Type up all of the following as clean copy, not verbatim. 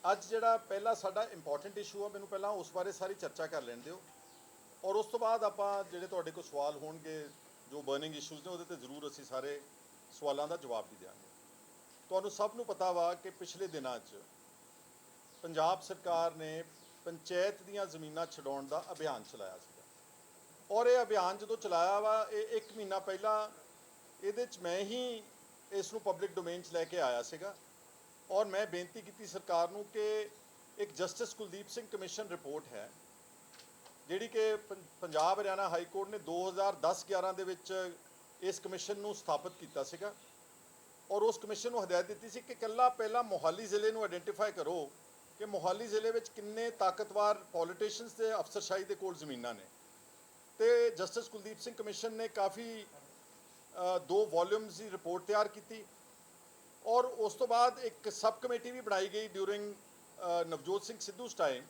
ਅੱਜ ਜਿਹੜਾ ਪਹਿਲਾ ਸਾਡਾ ਇੰਪੋਰਟੈਂਟ ਇਸ਼ੂ ਆ, ਮੈਨੂੰ ਪਹਿਲਾਂ ਉਸ ਬਾਰੇ ਸਾਰੀ ਚਰਚਾ ਕਰ ਲੈਣ ਦਿਓ ਔਰ ਉਸ ਤੋਂ ਬਾਅਦ ਆਪਾਂ ਜਿਹੜੇ ਤੁਹਾਡੇ ਕੋਲ ਸਵਾਲ ਹੋਣਗੇ ਜੋ ਬਰਨਿੰਗ ਇਸ਼ੂਜ਼ ਨੇ ਉਹਦੇ ਤੇ ਜ਼ਰੂਰ ਅਸੀਂ ਸਾਰੇ ਸਵਾਲਾਂ ਦਾ ਜਵਾਬ ਵੀ ਦੇਵਾਂਗੇ। ਤੁਹਾਨੂੰ ਸਭ ਨੂੰ ਪਤਾ ਵਾ ਕਿ ਪਿਛਲੇ ਦਿਨਾਂ 'ਚ ਪੰਜਾਬ ਸਰਕਾਰ ਨੇ ਪੰਚਾਇਤ ਦੀਆਂ ਜ਼ਮੀਨਾਂ ਛਡਾਉਣ ਦਾ ਅਭਿਆਨ ਚਲਾਇਆ ਸੀਗਾ ਔਰ ਇਹ ਅਭਿਆਨ ਜਦੋਂ ਚਲਾਇਆ ਵਾ ਇਹ 1 ਮਹੀਨਾ ਪਹਿਲਾਂ ਇਹਦੇ 'ਚ ਮੈਂ ਹੀ ਇਸ ਨੂੰ ਪਬਲਿਕ ਡੋਮੇਨ 'ਚ ਲੈ ਕੇ ਆਇਆ ਸੀਗਾ ਔਰ ਮੈਂ ਬੇਨਤੀ ਕੀਤੀ ਸਰਕਾਰ ਨੂੰ ਕਿ ਇੱਕ justice Kuldeep Singh commission report ਹੈ ਜਿਹੜੀ ਕਿ ਪੰਜਾਬ ਹਰਿਆਣਾ ਹਾਈ ਕੋਰਟ ਨੇ 2010-11 ਦੇ ਵਿੱਚ ਇਸ ਕਮਿਸ਼ਨ ਨੂੰ ਸਥਾਪਿਤ ਕੀਤਾ ਸੀਗਾ ਔਰ ਉਸ ਕਮਿਸ਼ਨ ਨੂੰ ਹਦਾਇਤ ਦਿੱਤੀ ਸੀ ਕਿ ਇਕੱਲਾ ਪਹਿਲਾਂ ਮੋਹਾਲੀ ਜ਼ਿਲ੍ਹੇ ਨੂੰ ਆਇਡੈਂਟੀਫਾਈ ਕਰੋ ਕਿ ਮੋਹਾਲੀ ਜ਼ਿਲ੍ਹੇ ਵਿੱਚ ਕਿੰਨੇ ਤਾਕਤਵਰ ਪੋਲੀਟੀਸ਼ੀਅਨਸ ਤੇ ਅਫਸਰਸ਼ਾਹੀ ਦੇ ਕੋਲ ਜ਼ਮੀਨਾਂ ਨੇ। ਤੇ ਜਸਟਿਸ ਕੁਲਦੀਪ ਸਿੰਘ ਕਮਿਸ਼ਨ ਨੇ ਕਾਫੀ 2 ਵੋਲਿਊਮਸ ਦੀ ਰਿਪੋਰਟ ਤਿਆਰ ਕੀਤੀ ਔਰ ਉਸ ਤੋਂ ਬਾਅਦ ਇੱਕ ਸਬ ਕਮੇਟੀ ਵੀ ਬਣਾਈ ਗਈ during Navjot Singh Sidhu's time.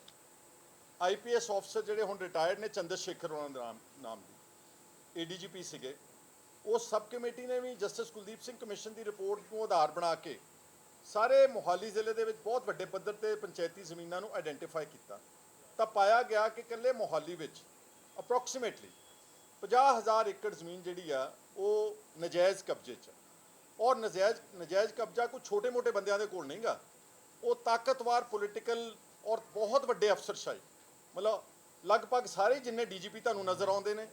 IPS officer ਜਿਹੜੇ ਹੁਣ ਰਿਟਾਇਰਡ ਨੇ ਚੰਦਰ ਸ਼ੇਖਰ ਉਹਨਾਂ ਦਾ ਨਾਮ ਦੀ ADGP ਸੀਗੇ, ਉਸ ਸਬ ਕਮੇਟੀ ਨੇ ਵੀ ਜਸਟਿਸ ਕੁਲਦੀਪ ਸਿੰਘ ਕਮਿਸ਼ਨ ਦੀ ਰਿਪੋਰਟ ਨੂੰ ਆਧਾਰ ਬਣਾ ਕੇ ਸਾਰੇ ਮੋਹਾਲੀ ਜ਼ਿਲ੍ਹੇ ਦੇ ਵਿੱਚ ਬਹੁਤ ਵੱਡੇ ਪੱਧਰ ਤੇ ਪੰਚਾਇਤੀ ਜ਼ਮੀਨਾਂ ਨੂੰ ਆਇਡੈਂਟੀਫਾਈ ਕੀਤਾ ਤਾਂ ਪਾਇਆ ਗਿਆ ਕਿ ਇਕੱਲੇ ਮੋਹਾਲੀ ਵਿੱਚ ਅਪਰੋਕਸੀਮੇਟਲੀ 50,000 ਏਕੜ ਜ਼ਮੀਨ ਜਿਹੜੀ ਆ ਉਹ ਨਜਾਇਜ਼ ਕਬਜ਼ੇ 'ਚ ਔਰ ਨਜਾਇਜ਼ ਕਬਜ਼ਾ ਕੋਈ ਛੋਟੇ-ਮੋਟੇ ਬੰਦਿਆਂ ਦੇ ਕੋਲ ਨਹੀਂਗਾ, ਉਹ ਤਾਕਤਵਰ ਪੋਲੀਟੀਕਲ ਔਰ ਬਹੁਤ ਵੱਡੇ ਅਫਸਰਸ਼ਾਹੀ ਮਤਲਬ ਲਗਭਗ ਸਾਰੇ ਜਿੰਨੇ DGP ਤੁਹਾਨੂੰ ਨਜ਼ਰ ਆਉਂਦੇ ਨੇ,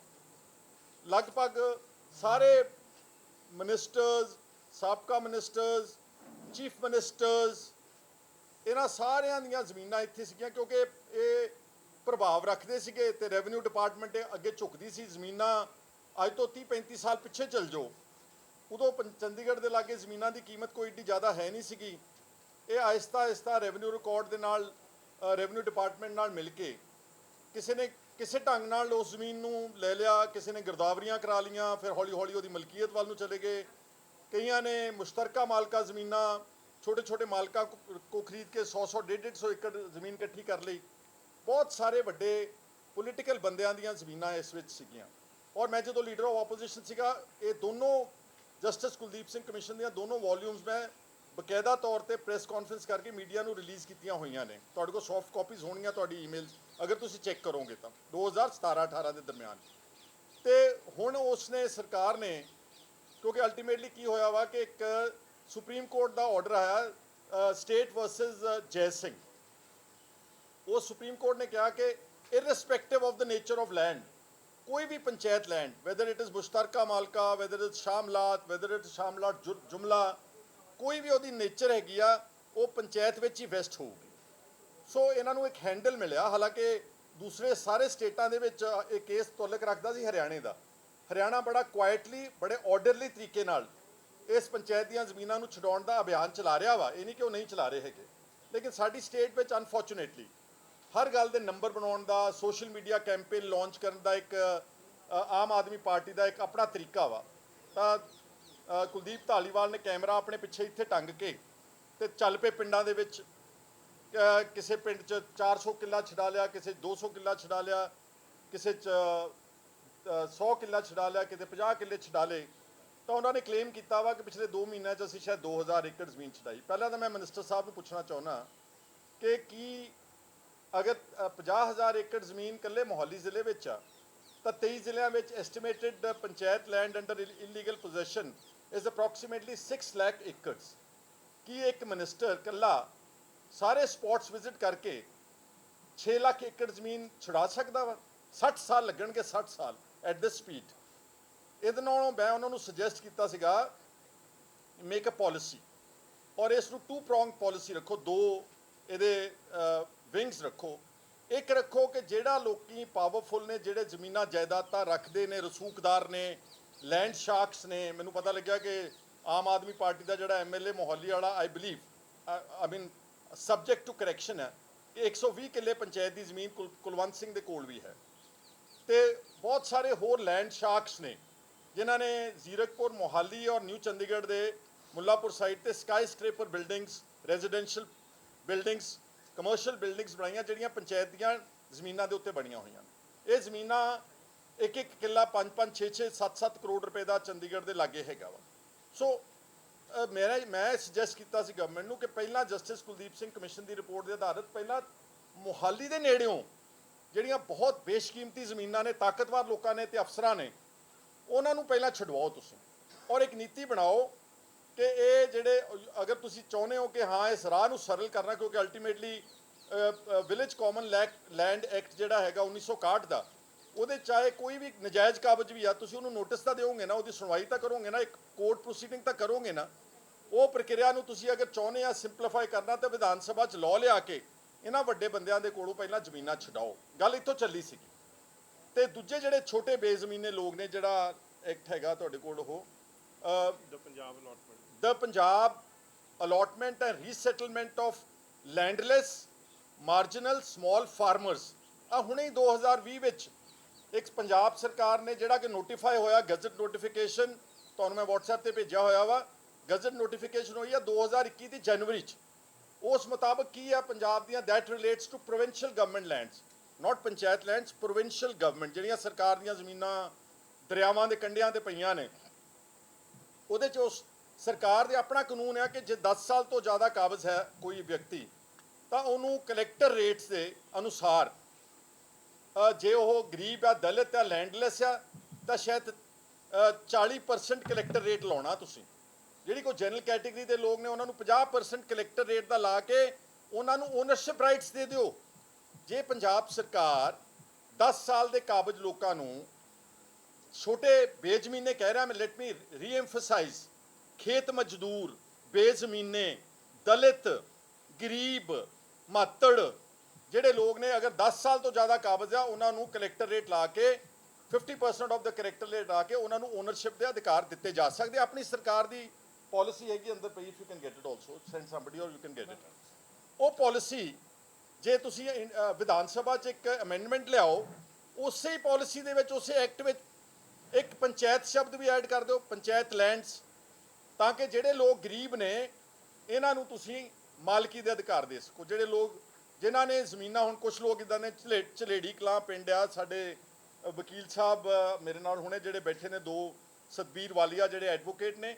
ਲਗਭਗ ਸਾਰੇ ਮਿਨਿਸਟਰਸ, ਸਾਬਕਾ ਮਿਨਿਸਟਰਸ, ਚੀਫ ਮਿਨਿਸਟਰਸ, ਇਹਨਾਂ ਸਾਰਿਆਂ ਦੀਆਂ ਜ਼ਮੀਨਾਂ ਇੱਥੇ ਸੀਗੀਆਂ ਕਿਉਂਕਿ ਇਹ ਪ੍ਰਭਾਵ ਰੱਖਦੇ ਸੀਗੇ ਤੇ ਰੈਵਨਿਊ ਡਿਪਾਰਟਮੈਂਟ ਅੱਗੇ ਝੁਕਦੀ ਸੀ। ਜ਼ਮੀਨਾਂ ਅੱਜ ਤੋਂ 30-35 ਸਾਲ ਪਿੱਛੇ ਚਲ ਜਾਓ, ਉਦੋਂ ਚੰਡੀਗੜ੍ਹ ਦੇ ਲਾਗੇ ਜ਼ਮੀਨਾਂ ਦੀ ਕੀਮਤ ਕੋਈ ਏਡੀ ਜ਼ਿਆਦਾ ਹੈ ਨਹੀਂ ਸੀਗੀ। ਇਹ ਆਹਿਸਤਾ ਰੈਵਨਿਊ ਰਿਕਾਰਡ ਦੇ ਨਾਲ ਰੈਵਨਿਊ ਡਿਪਾਰਟਮੈਂਟ ਨਾਲ ਮਿਲ ਕੇ ਕਿਸੇ ਨੇ ਕਿਸੇ ਢੰਗ ਨਾਲ ਉਸ ਜ਼ਮੀਨ ਨੂੰ ਲੈ ਲਿਆ, ਕਿਸੇ ਨੇ ਗਿਰਦਾਵਰੀਆਂ ਕਰਾ ਲਈਆਂ, ਫਿਰ ਹੌਲੀ ਉਹਦੀ ਮਲਕੀਅਤ ਵੱਲ ਨੂੰ ਚਲੇ ਗਏ। ਕਈਆਂ ਨੇ ਮੁਸ਼ਤਰਕਾ ਮਾਲਕਾ ਜ਼ਮੀਨਾਂ ਛੋਟੇ ਮਾਲਕਾਂ ਕੋ ਖਰੀਦ ਕੇ 100 150 ਏਕੜ ਜ਼ਮੀਨ ਇਕੱਠੀ ਕਰ ਲਈ। ਬਹੁਤ ਸਾਰੇ ਵੱਡੇ ਪੋਲੀਟੀਕਲ ਬੰਦਿਆਂ ਦੀਆਂ ਜ਼ਮੀਨਾਂ ਇਸ ਵਿੱਚ ਸੀਗੀਆਂ ਔਰ ਮੈਂ ਜਦੋਂ ਲੀਡਰ ਆਫ ਆਪੋਜੀਸ਼ਨ ਸੀਗਾ ਇਹ ਦੋਨੋਂ ਜਸਟਿਸ ਕੁਲਦੀਪ ਸਿੰਘ ਕਮਿਸ਼ਨ ਦੀਆਂ ਦੋਨੋਂ ਵੋਲਿਊਮਸ ਮੈਂ ਬਕਾਇਦਾ ਤੌਰ ਤੇ ਪ੍ਰੈਸ ਕਾਨਫਰੰਸ ਕਰਕੇ ਮੀਡੀਆ ਨੂੰ ਰਿਲੀਜ਼ ਕੀਤੀਆਂ ਹੋਈਆਂ ਨੇ। ਤੁਹਾਡੇ ਕੋਲ ਸੌਫਟ ਕਾਪੀਜ਼ ਹੋਣਗੀਆਂ ਤੁਹਾਡੀ ਈਮੇਲ ਅਗਰ ਤੁਸੀਂ ਚੈੱਕ ਕਰੋਗੇ ਤਾਂ 2017-18 ਦੇ ਦਰਮਿਆਨ। ਤੇ ਹੁਣ ਉਸਨੇ ਸਰਕਾਰ ਨੇ ਕਿਉਂਕਿ ਅਲਟੀਮੇਟਲੀ ਕੀ ਹੋਇਆ ਵਾ ਕਿ ਇੱਕ ਸੁਪਰੀਮ ਕੋਰਟ ਦਾ ਆਰਡਰ ਆਇਆ ਸਟੇਟ ਵਰਸਸ ਜੈ ਸਿੰਘ। ਉਹ ਸੁਪਰੀਮ ਕੋਰਟ ਨੇ ਕਿਹਾ ਕਿ irrespective of the nature of land ਕੋਈ ਵੀ panchayat land whether it is ਮੁਸ਼ਤਰਕਾ ਮਾਲਕਾ, ਵੈਦਰ ਇਟ ਸ਼ਾਮਲਾਤ, ਵੈਦਰ ਇਟ ਸ਼ਾਮਲਾਤ ਜੁਮਲਾ, ਕੋਈ ਵੀ ਉਹਦੀ ਨੇਚਰ ਹੈਗੀ ਆ ਉਹ ਪੰਚਾਇਤ ਵਿੱਚ ਹੀ ਵੈਸਟ ਹੋਊਗੀ। ਸੋ ਇਹਨਾਂ ਨੂੰ ਇੱਕ ਹੈਂਡਲ ਮਿਲਿਆ। ਹਾਲਾਂਕਿ ਦੂਸਰੇ ਸਾਰੇ ਸਟੇਟਾਂ ਦੇ ਵਿੱਚ ਇਹ ਕੇਸ ਤੁਲਕ ਰੱਖਦਾ ਸੀ ਹਰਿਆਣੇ ਦਾ। ਹਰਿਆਣਾ ਬੜਾ ਕੁਆਇਟਲੀ ਬੜੇ ਆਰਡਰਲੀ ਤਰੀਕੇ ਨਾਲ ਇਸ ਪੰਚਾਇਤ ਦੀਆਂ ਜ਼ਮੀਨਾਂ ਨੂੰ ਛਡਾਉਣ ਦਾ ਅਭਿਆਨ ਚਲਾ ਰਿਹਾ ਵਾ, ਇਹ ਨਹੀਂ ਕਿ ਉਹ ਨਹੀਂ ਚਲਾ ਰਹੇ ਹੈਗੇ। ਲੇਕਿਨ ਸਾਡੀ ਸਟੇਟ ਵਿੱਚ ਅਨਫੋਰਚੂਨੇਟਲੀ ਹਰ ਗੱਲ ਦੇ ਨੰਬਰ ਬਣਾਉਣ ਦਾ, ਸੋਸ਼ਲ ਮੀਡੀਆ ਕੈਂਪੇਨ ਲਾਂਚ ਕਰਨ ਦਾ ਇੱਕ ਆਮ ਆਦਮੀ ਪਾਰਟੀ ਦਾ ਇੱਕ ਆਪਣਾ ਤਰੀਕਾ ਵਾ। ਤਾਂ ਕੁਲਦੀਪ ਧਾਲੀਵਾਲ ਨੇ ਕੈਮਰਾ ਆਪਣੇ ਪਿੱਛੇ ਇੱਥੇ ਟੰਗ ਕੇ ਤੇ ਚੱਲ ਪਏ ਪਿੰਡਾਂ ਦੇ ਵਿੱਚ। ਕਿਸੇ ਪਿੰਡ 'ਚ 400 ਕਿੱਲਾ ਛਡਾ ਲਿਆ, ਕਿਸੇ 200 ਕਿੱਲਾ ਛਡਾ ਲਿਆ, ਕਿਸੇ 'ਚ 100 ਕਿੱਲਾ ਛਡਾ ਲਿਆ, ਕਿਤੇ 50 ਕਿੱਲੇ ਛਡਾ ਲਏ। ਤਾਂ ਉਹਨਾਂ ਨੇ ਕਲੇਮ ਕੀਤਾ ਵਾ ਕਿ ਪਿਛਲੇ 2 ਮਹੀਨਿਆਂ 'ਚ ਅਸੀਂ ਸ਼ਾਇਦ 2000 ਏਕੜ ਜ਼ਮੀਨ ਛਡਾਈ। ਪਹਿਲਾਂ ਤਾਂ ਮੈਂ ਮਿਨਿਸਟਰ ਸਾਹਿਬ ਨੂੰ ਪੁੱਛਣਾ ਚਾਹੁੰਦਾ ਕਿ ਕੀ ਅਗਰ 50,000 ਏਕੜ ਜ਼ਮੀਨ ਇਕੱਲੇ ਮੋਹਾਲੀ ਜ਼ਿਲ੍ਹੇ ਵਿੱਚ ਆ ਤਾਂ 23 ਜ਼ਿਲ੍ਹਿਆਂ ਵਿੱਚ estimated panchayat land under illegal possession is approximately 6 lakh acres. ਕੀ ਇੱਕ ਮਿਨਿਸਟਰ ਇਕੱਲਾ ਸਾਰੇ ਸਪੌਟਸ ਵਿਜ਼ਿਟ ਕਰਕੇ 6 ਲੱਖ ਏਕੜ ਜ਼ਮੀਨ ਛੁਡਾ ਸਕਦਾ ਵਾ? 60 ਸਾਲ ਲੱਗਣਗੇ, 60 ਸਾਲ ਐਟ ਦਿਸ ਸਪੀਡ। ਇਹਦੇ ਨਾਲੋਂ ਮੈਂ ਉਹਨਾਂ ਨੂੰ ਸੁਜੈਸਟ ਕੀਤਾ ਸੀਗਾ ਮੇਕ ਅ ਪਾਲਿਸੀ ਔਰ ਇਸ ਨੂੰ 2 ਪ੍ਰੋਂਗ ਪਾਲਿਸੀ ਰੱਖੋ, 2 ਇਹਦੇ ਵਿੰਗਸ ਰੱਖੋ। ਇੱਕ ਰੱਖੋ ਕਿ ਜਿਹੜਾ ਲੋਕੀ ਪਾਵਰਫੁਲ ਨੇ, ਜਿਹੜੇ ਜ਼ਮੀਨਾਂ ਜਾਇਦਾਦਾਂ ਰੱਖਦੇ ਨੇ, ਰਸੂਖਦਾਰ ਨੇ, ਲੈਂਡ ਸ਼ਾਰਕਸ ਨੇ। ਮੈਨੂੰ ਪਤਾ ਲੱਗਿਆ ਕਿ ਆਮ ਆਦਮੀ ਪਾਰਟੀ ਦਾ ਜਿਹੜਾ MLA ਮੋਹਾਲੀ ਵਾਲਾ ਆਈ ਮੀਨ ਸਬਜੈਕਟ ਟੂ ਕਰੈਕਸ਼ਨ ਹੈ ਕਿ 120 ਕਿੱਲੇ ਪੰਚਾਇਤ ਦੀ ਜ਼ਮੀਨ ਕੁਲਵੰਤ ਸਿੰਘ ਦੇ ਕੋਲ ਵੀ ਹੈ। ਤੇ ਬਹੁਤ ਸਾਰੇ ਹੋਰ ਲੈਂਡ ਸ਼ਾਰਕਸ ਨੇ ਜਿਨ੍ਹਾਂ ਨੇ ਜ਼ੀਰਕਪੁਰ, ਮੋਹਾਲੀ ਔਰ ਨਿਊ ਚੰਡੀਗੜ੍ਹ ਦੇ ਮੁੱਲਾਪੁਰ ਸਾਈਡ ਤੇ skyscraper buildings, residential buildings, commercial buildings ਬਣਾਈਆਂ ਜਿਹੜੀਆਂ ਪੰਚਾਇਤ ਦੀਆਂ ਜ਼ਮੀਨਾਂ ਦੇ ਉੱਤੇ ਬਣੀਆਂ ਹੋਈਆਂ। ਇਹ ਜ਼ਮੀਨਾਂ ਇੱਕ ਕਿੱਲਾ 5-5, 6-6, 7-7 ਕਰੋੜ ਰੁਪਏ ਦਾ ਚੰਡੀਗੜ੍ਹ ਦੇ ਲਾਗੇ ਹੈਗਾ ਵਾ। ਸੋ ਮੈਂ ਸੁਜੈਸਟ ਕੀਤਾ ਸੀ ਗਵਰਨਮੈਂਟ ਨੂੰ ਕਿ ਪਹਿਲਾਂ ਜਸਟਿਸ ਕੁਲਦੀਪ ਸਿੰਘ ਕਮਿਸ਼ਨ ਦੀ ਰਿਪੋਰਟ ਦੇ ਆਧਾਰਿਤ ਪਹਿਲਾਂ ਮੁਹਾਲੀ ਦੇ ਨੇੜਿਓਂ ਜਿਹੜੀਆਂ ਬਹੁਤ ਬੇਸ਼ਕੀਮਤੀ ਜ਼ਮੀਨਾਂ ਨੇ, ਤਾਕਤਵਰ ਲੋਕਾਂ ਨੇ ਤੇ ਅਫਸਰਾਂ ਨੇ, ਉਹਨਾਂ ਨੂੰ ਪਹਿਲਾਂ ਛਡਵਾਓ ਤੁਸੀਂ, ਔਰ ਇੱਕ ਨੀਤੀ ਬਣਾਓ ਕਿ ਇਹ ਜਿਹੜੇ, ਅਗਰ ਤੁਸੀਂ ਚਾਹੁੰਦੇ ਹੋ ਕਿ ਹਾਂ ਇਸ ਰਾਹ ਨੂੰ ਸਰਲ ਕਰਨਾ, ਕਿਉਂਕਿ ultimately village common land act ਜਿਹੜਾ ਹੈਗਾ 1961 ਦਾ, ਉਹਦੇ ਚਾਹੇ ਕੋਈ ਵੀ ਨਜਾਇਜ਼ ਕਾਬਜ਼ ਵੀ ਆ, ਤੁਸੀਂ ਉਹਨੂੰ ਨੋਟਿਸ ਤਾਂ ਦਿਓਗੇ ਨਾ, ਉਹਦੀ ਸੁਣਵਾਈ ਤਾਂ ਕਰੋਗੇ ਨਾ, ਇੱਕ ਕੋਰਟ ਪ੍ਰੋਸੀਡਿੰਗ ਤਾਂ ਕਰੋਗੇ ਨਾ। ਉਹ ਪ੍ਰਕਿਰਿਆ ਨੂੰ ਤੁਸੀਂ ਅਗਰ ਚਾਹੁੰਦੇ ਆ ਸਿੰਪਲੀਫਾਈ ਕਰਨਾ ਤਾਂ ਵਿਧਾਨ ਸਭਾ 'ਚ ਲਾਅ ਲਿਆ ਕੇ ਇਹਨਾਂ ਵੱਡੇ ਬੰਦਿਆਂ ਦੇ ਕੋਲੋਂ ਪਹਿਲਾਂ ਜ਼ਮੀਨਾਂ ਛਡਾਓ। ਗੱਲ ਇੱਥੋਂ ਚੱਲੀ ਸੀਗੀ। ਤੇ ਦੂਜੇ ਜਿਹੜੇ ਛੋਟੇ ਬੇਜ਼ਮੀਨੇ ਲੋਕ ਨੇ, ਜਿਹੜਾ ਐਕਟ ਹੈਗਾ ਤੁਹਾਡੇ ਕੋਲ, ਉਹ the Punjab allotment and resettlement of landless marginal small farmers, ਆ ਹੁਣੇ ਹੀ 2020 ਵਿੱਚ ਇੱਕ ਪੰਜਾਬ ਸਰਕਾਰ ਨੇ ਜਿਹੜਾ ਕਿ ਨੋਟੀਫਾਈ ਹੋਇਆ, ਗਜ਼ਟ ਨੋਟੀਫਿਕੇਸ਼ਨ ਤੁਹਾਨੂੰ ਮੈਂ WhatsApp ਤੇ ਭੇਜਿਆ ਹੋਇਆ ਵਾ, ਗਜ਼ਟ ਨੋਟੀਫਿਕੇਸ਼ਨ ਹੋਈ ਆ 2021 ਦੀ ਜਨਵਰੀ 'ਚ। ਉਸ ਮੁਤਾਬਕ ਕੀ ਆ ਪੰਜਾਬ ਦੀਆਂ, that relates to provincial government lands, not panchayat lands, provincial government, ਜਿਹੜੀਆਂ ਸਰਕਾਰ ਦੀਆਂ ਜ਼ਮੀਨਾਂ ਦਰਿਆਵਾਂ ਦੇ ਕੰਢਿਆਂ ਤੇ ਪਈਆਂ ਨੇ। ਉਹਦੇ 'ਚ ਉਸ ਸਰਕਾਰ ਦੇ ਆਪਣਾ ਕਾਨੂੰਨ ਹੈ ਕਿ ਜੇ 10 ਸਾਲ ਤੋਂ ਜ਼ਿਆਦਾ ਕਾਬਜ਼ ਹੈ ਕੋਈ ਵਿਅਕਤੀ, ਤਾਂ ਉਹਨੂੰ ਕਲੈਕਟਰ ਰੇਟਸ ਦੇ ਅਨੁਸਾਰ, ਜੇ ਉਹ ਗਰੀਬ ਆ, ਦਲਿਤ ਆ, ਲੈਂਡਲੈਸ ਆ, ਤਾਂ ਸ਼ਾਇਦ 40% ਕਲੈਕਟਰ ਰੇਟ ਲਾਉਣਾ ਤੁਸੀਂ। ਜਿਹੜੀ ਕੋਈ ਜਨਰਲ ਕੈਟੇਗਰੀ ਦੇ ਲੋਕ ਨੇ ਉਹਨਾਂ ਨੂੰ 50% ਕਲੈਕਟਰ ਰੇਟ ਦਾ ਲਾ ਕੇ ਉਹਨਾਂ ਨੂੰ ਓਨਰਸ਼ਿਪ ਰਾਈਟਸ ਦੇ ਦਿਓ। ਜੇ ਪੰਜਾਬ ਸਰਕਾਰ 10 ਸਾਲ ਦੇ ਕਾਬਜ਼ ਲੋਕਾਂ ਨੂੰ, ਛੋਟੇ ਬੇਜ਼ਮੀਨੇ ਕਹਿ ਰਿਹਾ ਮੈਂ, ਲੈਟ ਮੀ ਰੀਐਮਫਸਾਈਜ਼, ਖੇਤ ਮਜ਼ਦੂਰ, ਬੇਜ਼ਮੀਨੇ, ਦਲਿਤ, ਗਰੀਬ, ਮਾਤੜ ਜਿਹੜੇ ਲੋਕ ਨੇ, ਅਗਰ 10 ਸਾਲ ਤੋਂ ਜ਼ਿਆਦਾ ਕਾਬਜ਼ ਆ, ਉਹਨਾਂ ਨੂੰ ਕਲੈਕਟਰ ਰੇਟ ਲਾ ਕੇ 50% ਆਫ ਦਾ ਕਲੈਕਟਰ ਰੇਟ ਲਾ ਕੇ ਉਹਨਾਂ ਨੂੰ ਓਨਰਸ਼ਿਪ ਦੇ ਅਧਿਕਾਰ ਦਿੱਤੇ ਜਾ ਸਕਦੇ। ਆਪਣੀ ਸਰਕਾਰ ਦੀ ਪਾਲਿਸੀ ਹੈਗੀ ਅੰਦਰ ਪਈ, if you can get it also, send somebody ਔਰ ਯੂ ਕੈਨ ਗੈਟ ਇਟ। ਉਹ ਪਾਲਿਸੀ ਜੇ ਤੁਸੀਂ ਵਿਧਾਨ ਸਭਾ 'ਚ ਇੱਕ ਅਮੈਂਡਮੈਂਟ ਲਿਆਓ, ਉਸੇ ਪਾਲਿਸੀ ਦੇ ਵਿੱਚ, ਉਸੇ ਐਕਟ ਵਿੱਚ ਇੱਕ ਪੰਚਾਇਤ ਸ਼ਬਦ ਵੀ ਐਡ ਕਰ ਦਿਓ, ਪੰਚਾਇਤ ਲੈਂਡਸ, ਤਾਂ ਕਿ ਜਿਹੜੇ ਲੋਕ ਗਰੀਬ ਨੇ ਇਹਨਾਂ ਨੂੰ ਤੁਸੀਂ ਮਾਲਕੀ ਦੇ ਅਧਿਕਾਰ ਦੇ ਸਕੋ। ਜਿਹੜੇ ਲੋਕ ਜਿਨ੍ਹਾਂ ਨੇ ਜ਼ਮੀਨਾਂ, ਹੁਣ ਕੁਝ ਲੋਕ ਇੱਦਾਂ ਨੇ, ਝਲੇੜੀ ਕਲਾਂ ਪਿੰਡ ਆ, ਸਾਡੇ ਵਕੀਲ ਸਾਹਿਬ ਮੇਰੇ ਨਾਲ ਹੁਣੇ ਜਿਹੜੇ ਬੈਠੇ ਨੇ, 2 ਸਤਬੀਰ ਵਾਲੀਆ ਜਿਹੜੇ ਐਡਵੋਕੇਟ ਨੇ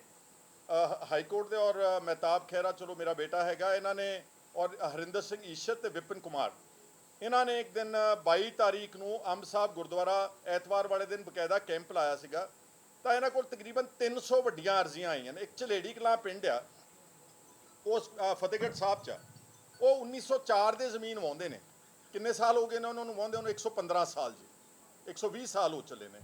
ਹਾਈ ਕੋਰਟ ਦੇ, ਔਰ ਮਹਿਤਾਬ ਖਹਿਰਾ, ਚਲੋ ਮੇਰਾ ਬੇਟਾ ਹੈਗਾ, ਇਹਨਾਂ ਨੇ, ਔਰ ਹਰਿੰਦਰ ਸਿੰਘ ਈਸ਼ਰ ਤੇ ਵਿਪਨ ਕੁਮਾਰ, ਇਹਨਾਂ ਨੇ ਇੱਕ ਦਿਨ 22 ਤਾਰੀਖ ਨੂੰ ਅੰਬ ਸਾਹਿਬ ਗੁਰਦੁਆਰਾ ਐਤਵਾਰ ਵਾਲੇ ਦਿਨ ਬਕਾਇਦਾ ਕੈਂਪ ਲਾਇਆ ਸੀਗਾ। ਤਾਂ ਇਹਨਾਂ ਕੋਲ ਤਕਰੀਬਨ 300 ਵੱਡੀਆਂ ਅਰਜ਼ੀਆਂ ਆਈਆਂ ਨੇ। ਇੱਕ ਝਲੇੜੀ ਕਲਾਂ ਪਿੰਡ ਆ, ਉਸ ਫਤਿਹਗੜ੍ਹ ਸਾਹਿਬ 'ਚ ਆ, ਉਹ 1904 ਦੇ ਜ਼ਮੀਨ ਵਾਹੁੰਦੇ ਨੇ। ਕਿੰਨੇ ਸਾਲ ਹੋ ਗਏ ਨੇ ਉਹਨਾਂ ਨੂੰ ਵਾਹੁੰਦੇ? ਉਹਨੂੰ 115 ਸਾਲ ਜੀ, 120 ਸਾਲ ਹੋ ਚੱਲੇ ਨੇ।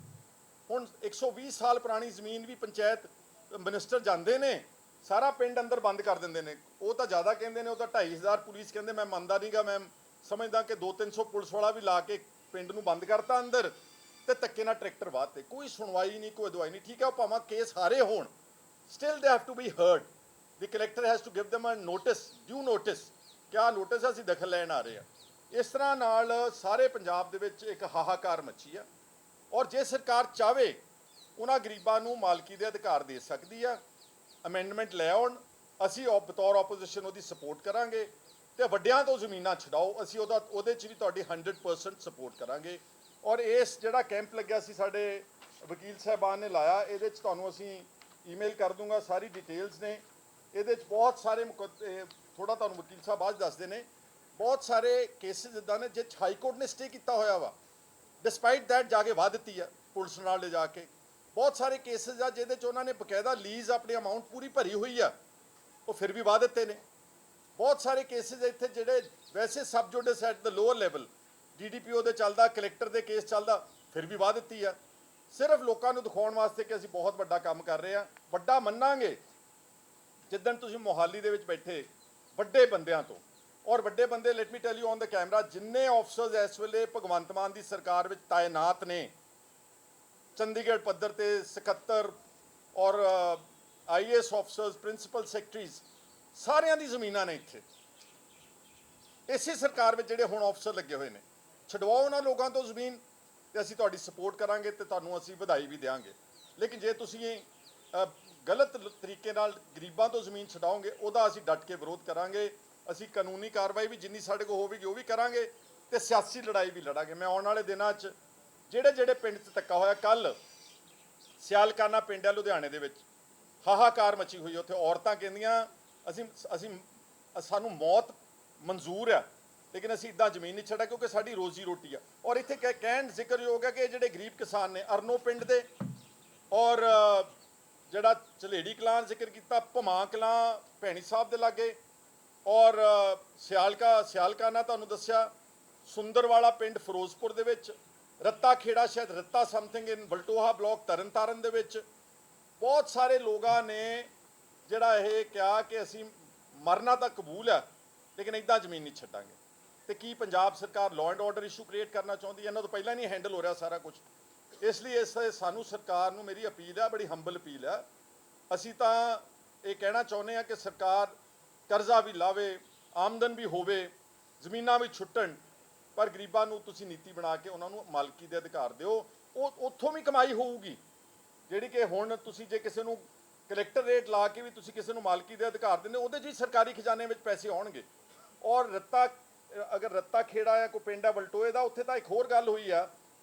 ਹੁਣ 120 ਸਾਲ ਪੁਰਾਣੀ ਜ਼ਮੀਨ ਵੀ ਪੰਚਾਇਤ ਮਿਨਿਸਟਰ ਜਾਂਦੇ ਨੇ, ਸਾਰਾ ਪਿੰਡ ਅੰਦਰ ਬੰਦ ਕਰ ਦਿੰਦੇ ਨੇ। ਉਹ ਤਾਂ ਜ਼ਿਆਦਾ ਕਹਿੰਦੇ ਨੇ, ਉਹ ਤਾਂ 2500 ਪੁਲਿਸ ਕਹਿੰਦੇ, ਮੈਂ ਮੰਨਦਾ ਨਹੀਂਗਾ, ਮੈਂ ਸਮਝਦਾ ਕਿ 200-300 ਪੁਲਿਸ ਵਾਲਾ ਵੀ ਲਾ ਕੇ ਪਿੰਡ ਨੂੰ ਬੰਦ ਕਰਤਾ ਅੰਦਰ, ਤੇ ਧੱਕੇ ਨਾਲ ਟਰੈਕਟਰ ਵਾਹਤੇ। ਕੋਈ ਸੁਣਵਾਈ ਨਹੀਂ, ਕੋਈ ਦਵਾਈ ਨਹੀਂ। ਠੀਕ ਹੈ, ਉਹ ਭਾਵੇਂ ਕੇਸ ਹਾਰੇ ਹੋਣ, still they have to be heard. The collector has to give them a notice, due notice, ਕਿਆ ਨੋਟਿਸ ਅਸੀਂ ਦਖਲ ਲੈਣ ਆ ਰਹੇ ਆ। ਇਸ ਤਰ੍ਹਾਂ ਨਾਲ ਸਾਰੇ ਪੰਜਾਬ ਦੇ ਵਿੱਚ ਇੱਕ ਹਾਹਾਕਾਰ ਮੱਚੀ ਆ। ਔਰ ਜੇ ਸਰਕਾਰ ਚਾਹਵੇ ਉਹਨਾਂ ਗਰੀਬਾਂ ਨੂੰ ਮਾਲਕੀ ਦੇ ਅਧਿਕਾਰ ਦੇ ਸਕਦੀ ਆ। ਅਮੈਂਡਮੈਂਟ ਲੈ ਆਉਣ, ਅਸੀਂ ਬਤੌਰ ਆਪੋਜੀਸ਼ਨ ਉਹਦੀ ਸਪੋਰਟ ਕਰਾਂਗੇ, ਤੇ ਵੱਡਿਆਂ ਤੋਂ ਜ਼ਮੀਨਾਂ ਛਡਾਓ, ਅਸੀਂ ਉਹਦੇ 'ਚ ਵੀ ਤੁਹਾਡੀ 100% ਸਪੋਰਟ ਕਰਾਂਗੇ। ਔਰ ਇਸ ਜਿਹੜਾ ਕੈਂਪ ਲੱਗਿਆ ਸੀ, ਸਾਡੇ ਵਕੀਲ ਸਾਹਿਬਾਨ ਨੇ ਲਾਇਆ, ਇਹਦੇ 'ਚ ਤੁਹਾਨੂੰ ਅਸੀਂ ਈਮੇਲ ਕਰ ਦੂੰਗਾ, ਸਾਰੀ ਡਿਟੇਲਸ ਨੇ ਇਹਦੇ 'ਚ। ਬਹੁਤ ਸਾਰੇ ਥੋੜਾ ਤੁਹਾਨੂੰ ਵਕੀਲ ਸਾਹਿਬ ਬਾਅਦ ਦੱਸਦੇ ਨੇ, ਬਹੁਤ ਸਾਰੇ ਕੇਸਿਸ ਇੱਦਾਂ ਨੇ ਜਿਹ ਹਾਈ ਕੋਰਟ ਨੇ ਸਟੇ ਕੀਤਾ ਹੋਇਆ ਵਾ, ਡਿਸਪਾਈਟ ਦੈਟ ਜਾ ਕੇ ਵਾਹ ਦਿੱਤੀ ਆ ਪੁਲਿਸ ਨਾਲ ਲਿਜਾ ਕੇ। ਬਹੁਤ ਸਾਰੇ ਕੇਸਿਸ ਆ ਜਿਹਦੇ 'ਚ ਉਹਨਾਂ ਨੇ ਬਕਾਇਦਾ ਲੀਜ਼ ਆਪਣੀ ਅਮਾਊਂਟ ਪੂਰੀ ਭਰੀ ਹੋਈ ਆ, ਉਹ ਫਿਰ ਵੀ ਵਾਹ ਦਿੱਤੇ ਨੇ। ਬਹੁਤ ਸਾਰੇ ਕੇਸਿਸ ਇੱਥੇ ਜਿਹੜੇ ਵੈਸੇ sub judice at the lower level, DDPO ਦੇ ਚੱਲਦਾ, ਕਲੈਕਟਰ ਦੇ ਕੇਸ ਚੱਲਦਾ, ਫਿਰ ਵੀ ਵਾਹ ਦਿੱਤੀ ਆ, ਸਿਰਫ ਲੋਕਾਂ ਨੂੰ ਦਿਖਾਉਣ ਵਾਸਤੇ ਕਿ ਅਸੀਂ ਬਹੁਤ ਵੱਡਾ ਕੰਮ ਕਰ ਰਹੇ ਹਾਂ। ਵੱਡਾ ਮੰਨਾਂਗੇ ਜਿੱਦਣ ਤੁਸੀਂ ਮੋਹਾਲੀ ਦੇ ਵਿੱਚ ਬੈਠੇ ਵੱਡੇ ਬੰਦਿਆਂ ਤੋਂ, ਔਰ ਵੱਡੇ ਬੰਦੇ, light me tell you on the camera, ਜਿੰਨੇ ਆਫਸਰਸ ਇਸ ਵੇਲੇ ਭਗਵੰਤ ਮਾਨ ਦੀ ਸਰਕਾਰ ਵਿੱਚ ਤਾਇਨਾਤ ਨੇ, ਚੰਡੀਗੜ੍ਹ ਪੱਧਰ ਤੇ ਸਕੱਤਰ ਔਰ IAS ਆਫਸਰਸ, ਪ੍ਰਿੰਸੀਪਲ ਸੈਕਟਰੀਜ਼, ਸਾਰਿਆਂ ਦੀ ਜ਼ਮੀਨਾਂ ਨੇ ਇੱਥੇ ਇਸੇ ਸਰਕਾਰ ਵਿੱਚ ਜਿਹੜੇ ਹੁਣ ਆਫਸਰ ਲੱਗੇ ਹੋਏ ਨੇ। ਛਡਵਾਓ ਉਹਨਾਂ ਲੋਕਾਂ ਤੋਂ ਜ਼ਮੀਨ, ਤੇ ਅਸੀਂ ਤੁਹਾਡੀ ਸਪੋਰਟ ਕਰਾਂਗੇ ਤੇ ਤੁਹਾਨੂੰ ਅਸੀਂ ਵਧਾਈ ਵੀ ਦੇਵਾਂਗੇ। ਲੇਕਿਨ ਜੇ ਤੁਸੀਂ ਗਲਤ ਤਰੀਕੇ ਨਾਲ ਗਰੀਬਾਂ ਤੋਂ ਜ਼ਮੀਨ ਛਡਾਓਗੇ, ਉਹਦਾ ਅਸੀਂ ਡਟ ਕੇ ਵਿਰੋਧ ਕਰਾਂਗੇ। ਅਸੀਂ ਕਾਨੂੰਨੀ ਕਾਰਵਾਈ ਵੀ ਜਿੰਨੀ ਸਾਡੇ ਕੋਲ ਹੋਵੇਗੀ ਉਹ ਵੀ ਕਰਾਂਗੇ, ਤੇ ਸਿਆਸੀ ਲੜਾਈ ਵੀ ਲੜਾਂਗੇ। ਮੈਂ ਆਉਣ ਵਾਲੇ ਦਿਨਾਂ 'ਚ ਜਿਹੜੇ ਪਿੰਡ 'ਚ ਧੱਕਾ ਹੋਇਆ, ਕੱਲ੍ਹ ਸਿਆਲਕਾਨਾ ਪਿੰਡ ਹੈ ਲੁਧਿਆਣੇ ਦੇ ਵਿੱਚ, ਹਾਹਾਕਾਰ ਮਚੀ ਹੋਈ ਉੱਥੇ। ਔਰਤਾਂ ਕਹਿੰਦੀਆਂ ਅਸੀਂ ਅਸੀਂ ਸਾਨੂੰ ਮੌਤ ਮਨਜ਼ੂਰ ਆ, ਲੇਕਿਨ ਅਸੀਂ ਇੱਦਾਂ ਜ਼ਮੀਨ ਨਹੀਂ ਛੱਡਾ ਕਿਉਂਕਿ ਸਾਡੀ ਰੋਜ਼ੀ ਰੋਟੀ ਆ। ਔਰ ਇੱਥੇ ਕਹਿਣ ਜ਼ਿਕਰਯੋਗ ਹੈ ਕਿ ਜਿਹੜੇ ਗਰੀਬ ਕਿਸਾਨ ਨੇ ਅਰਨੋ ਪਿੰਡ ਦੇ, ਔਰ ਜਿਹੜਾ ਝਲੇੜੀ ਕਲਾਂ ਜ਼ਿਕਰ ਕੀਤਾ, ਭਮਾ ਕਲਾਂ ਭੈਣੀ ਸਾਹਿਬ ਦੇ ਲਾਗੇ, ਔਰ ਸਿਆਲਕਾ ਨਾ ਤੁਹਾਨੂੰ ਦੱਸਿਆ, ਸੁੰਦਰਵਾਲਾ ਪਿੰਡ ਫਿਰੋਜ਼ਪੁਰ ਦੇ ਵਿੱਚ, ਰੱਤਾ ਖੇੜਾ ਸ਼ਾਇਦ Ratta something in Baltoha block Tarn Taran ਦੇ ਵਿੱਚ, ਬਹੁਤ ਸਾਰੇ ਲੋਕਾਂ ਨੇ ਜਿਹੜਾ ਇਹ ਕਿਹਾ ਕਿ ਅਸੀਂ ਮਰਨਾ ਤਾਂ ਕਬੂਲ ਹੈ ਲੇਕਿਨ ਇੱਦਾਂ ਜ਼ਮੀਨ ਨਹੀਂ ਛੱਡਾਂਗੇ। ਤੇ ਕੀ ਪੰਜਾਬ ਸਰਕਾਰ law and order issue create ਕਰਨਾ ਚਾਹੁੰਦੀ ਹੈ? ਇਹਨਾਂ ਤੋਂ ਪਹਿਲਾਂ ਨਹੀਂ ਹੈਂਡਲ ਹੋ ਰਿਹਾ ਸਾਰਾ ਕੁਝ। ਇਸ ਲਈ ਸਾਨੂੰ ਸਰਕਾਰ ਨੂੰ ਮੇਰੀ ਅਪੀਲ ਹੈ, ਬੜੀ ਹੰਬਲ ਅਪੀਲ ਹੈ, ਅਸੀਂ ਤਾਂ ਇਹ ਕਹਿਣਾ ਚਾਹੁੰਦੇ ਹਾਂ ਕਿ ਸਰਕਾਰ ਕਰਜ਼ਾ ਵੀ ਲਾਵੇ, ਆਮਦਨ ਵੀ ਹੋਵੇ, ਜ਼ਮੀਨਾਂ ਵੀ ਛੁੱਟਣ, ਪਰ ਗਰੀਬਾਂ ਨੂੰ ਤੁਸੀਂ ਨੀਤੀ ਬਣਾ ਕੇ ਉਹਨਾਂ ਨੂੰ ਮਾਲਕੀ ਦੇ ਅਧਿਕਾਰ ਦਿਓ। ਉਹ ਉੱਥੋਂ ਵੀ ਕਮਾਈ ਹੋਊਗੀ ਜਿਹੜੀ ਕਿ ਹੁਣ ਤੁਸੀਂ ਜੇ ਕਿਸੇ ਨੂੰ ਕਲੈਕਟਰ ਰੇਟ ਲਾ ਕੇ ਵੀ ਤੁਸੀਂ ਕਿਸੇ ਨੂੰ ਮਾਲਕੀ ਦੇ ਅਧਿਕਾਰ ਦਿੰਦੇ, ਉਹਦੇ 'ਚ ਹੀ ਸਰਕਾਰੀ ਖਜ਼ਾਨੇ ਵਿੱਚ ਪੈਸੇ ਆਉਣਗੇ। ਔਰ ਅਗਰ ਰੱਤਾ ਖੇੜਾ ਆ ਕੋਈ ਪਿੰਡ ਆ ਬਲਟੋਏ ਦਾ, ਉੱਥੇ ਤਾਂ ਇੱਕ ਹੋਰ ਗੱਲ ਹੋਈ ਆ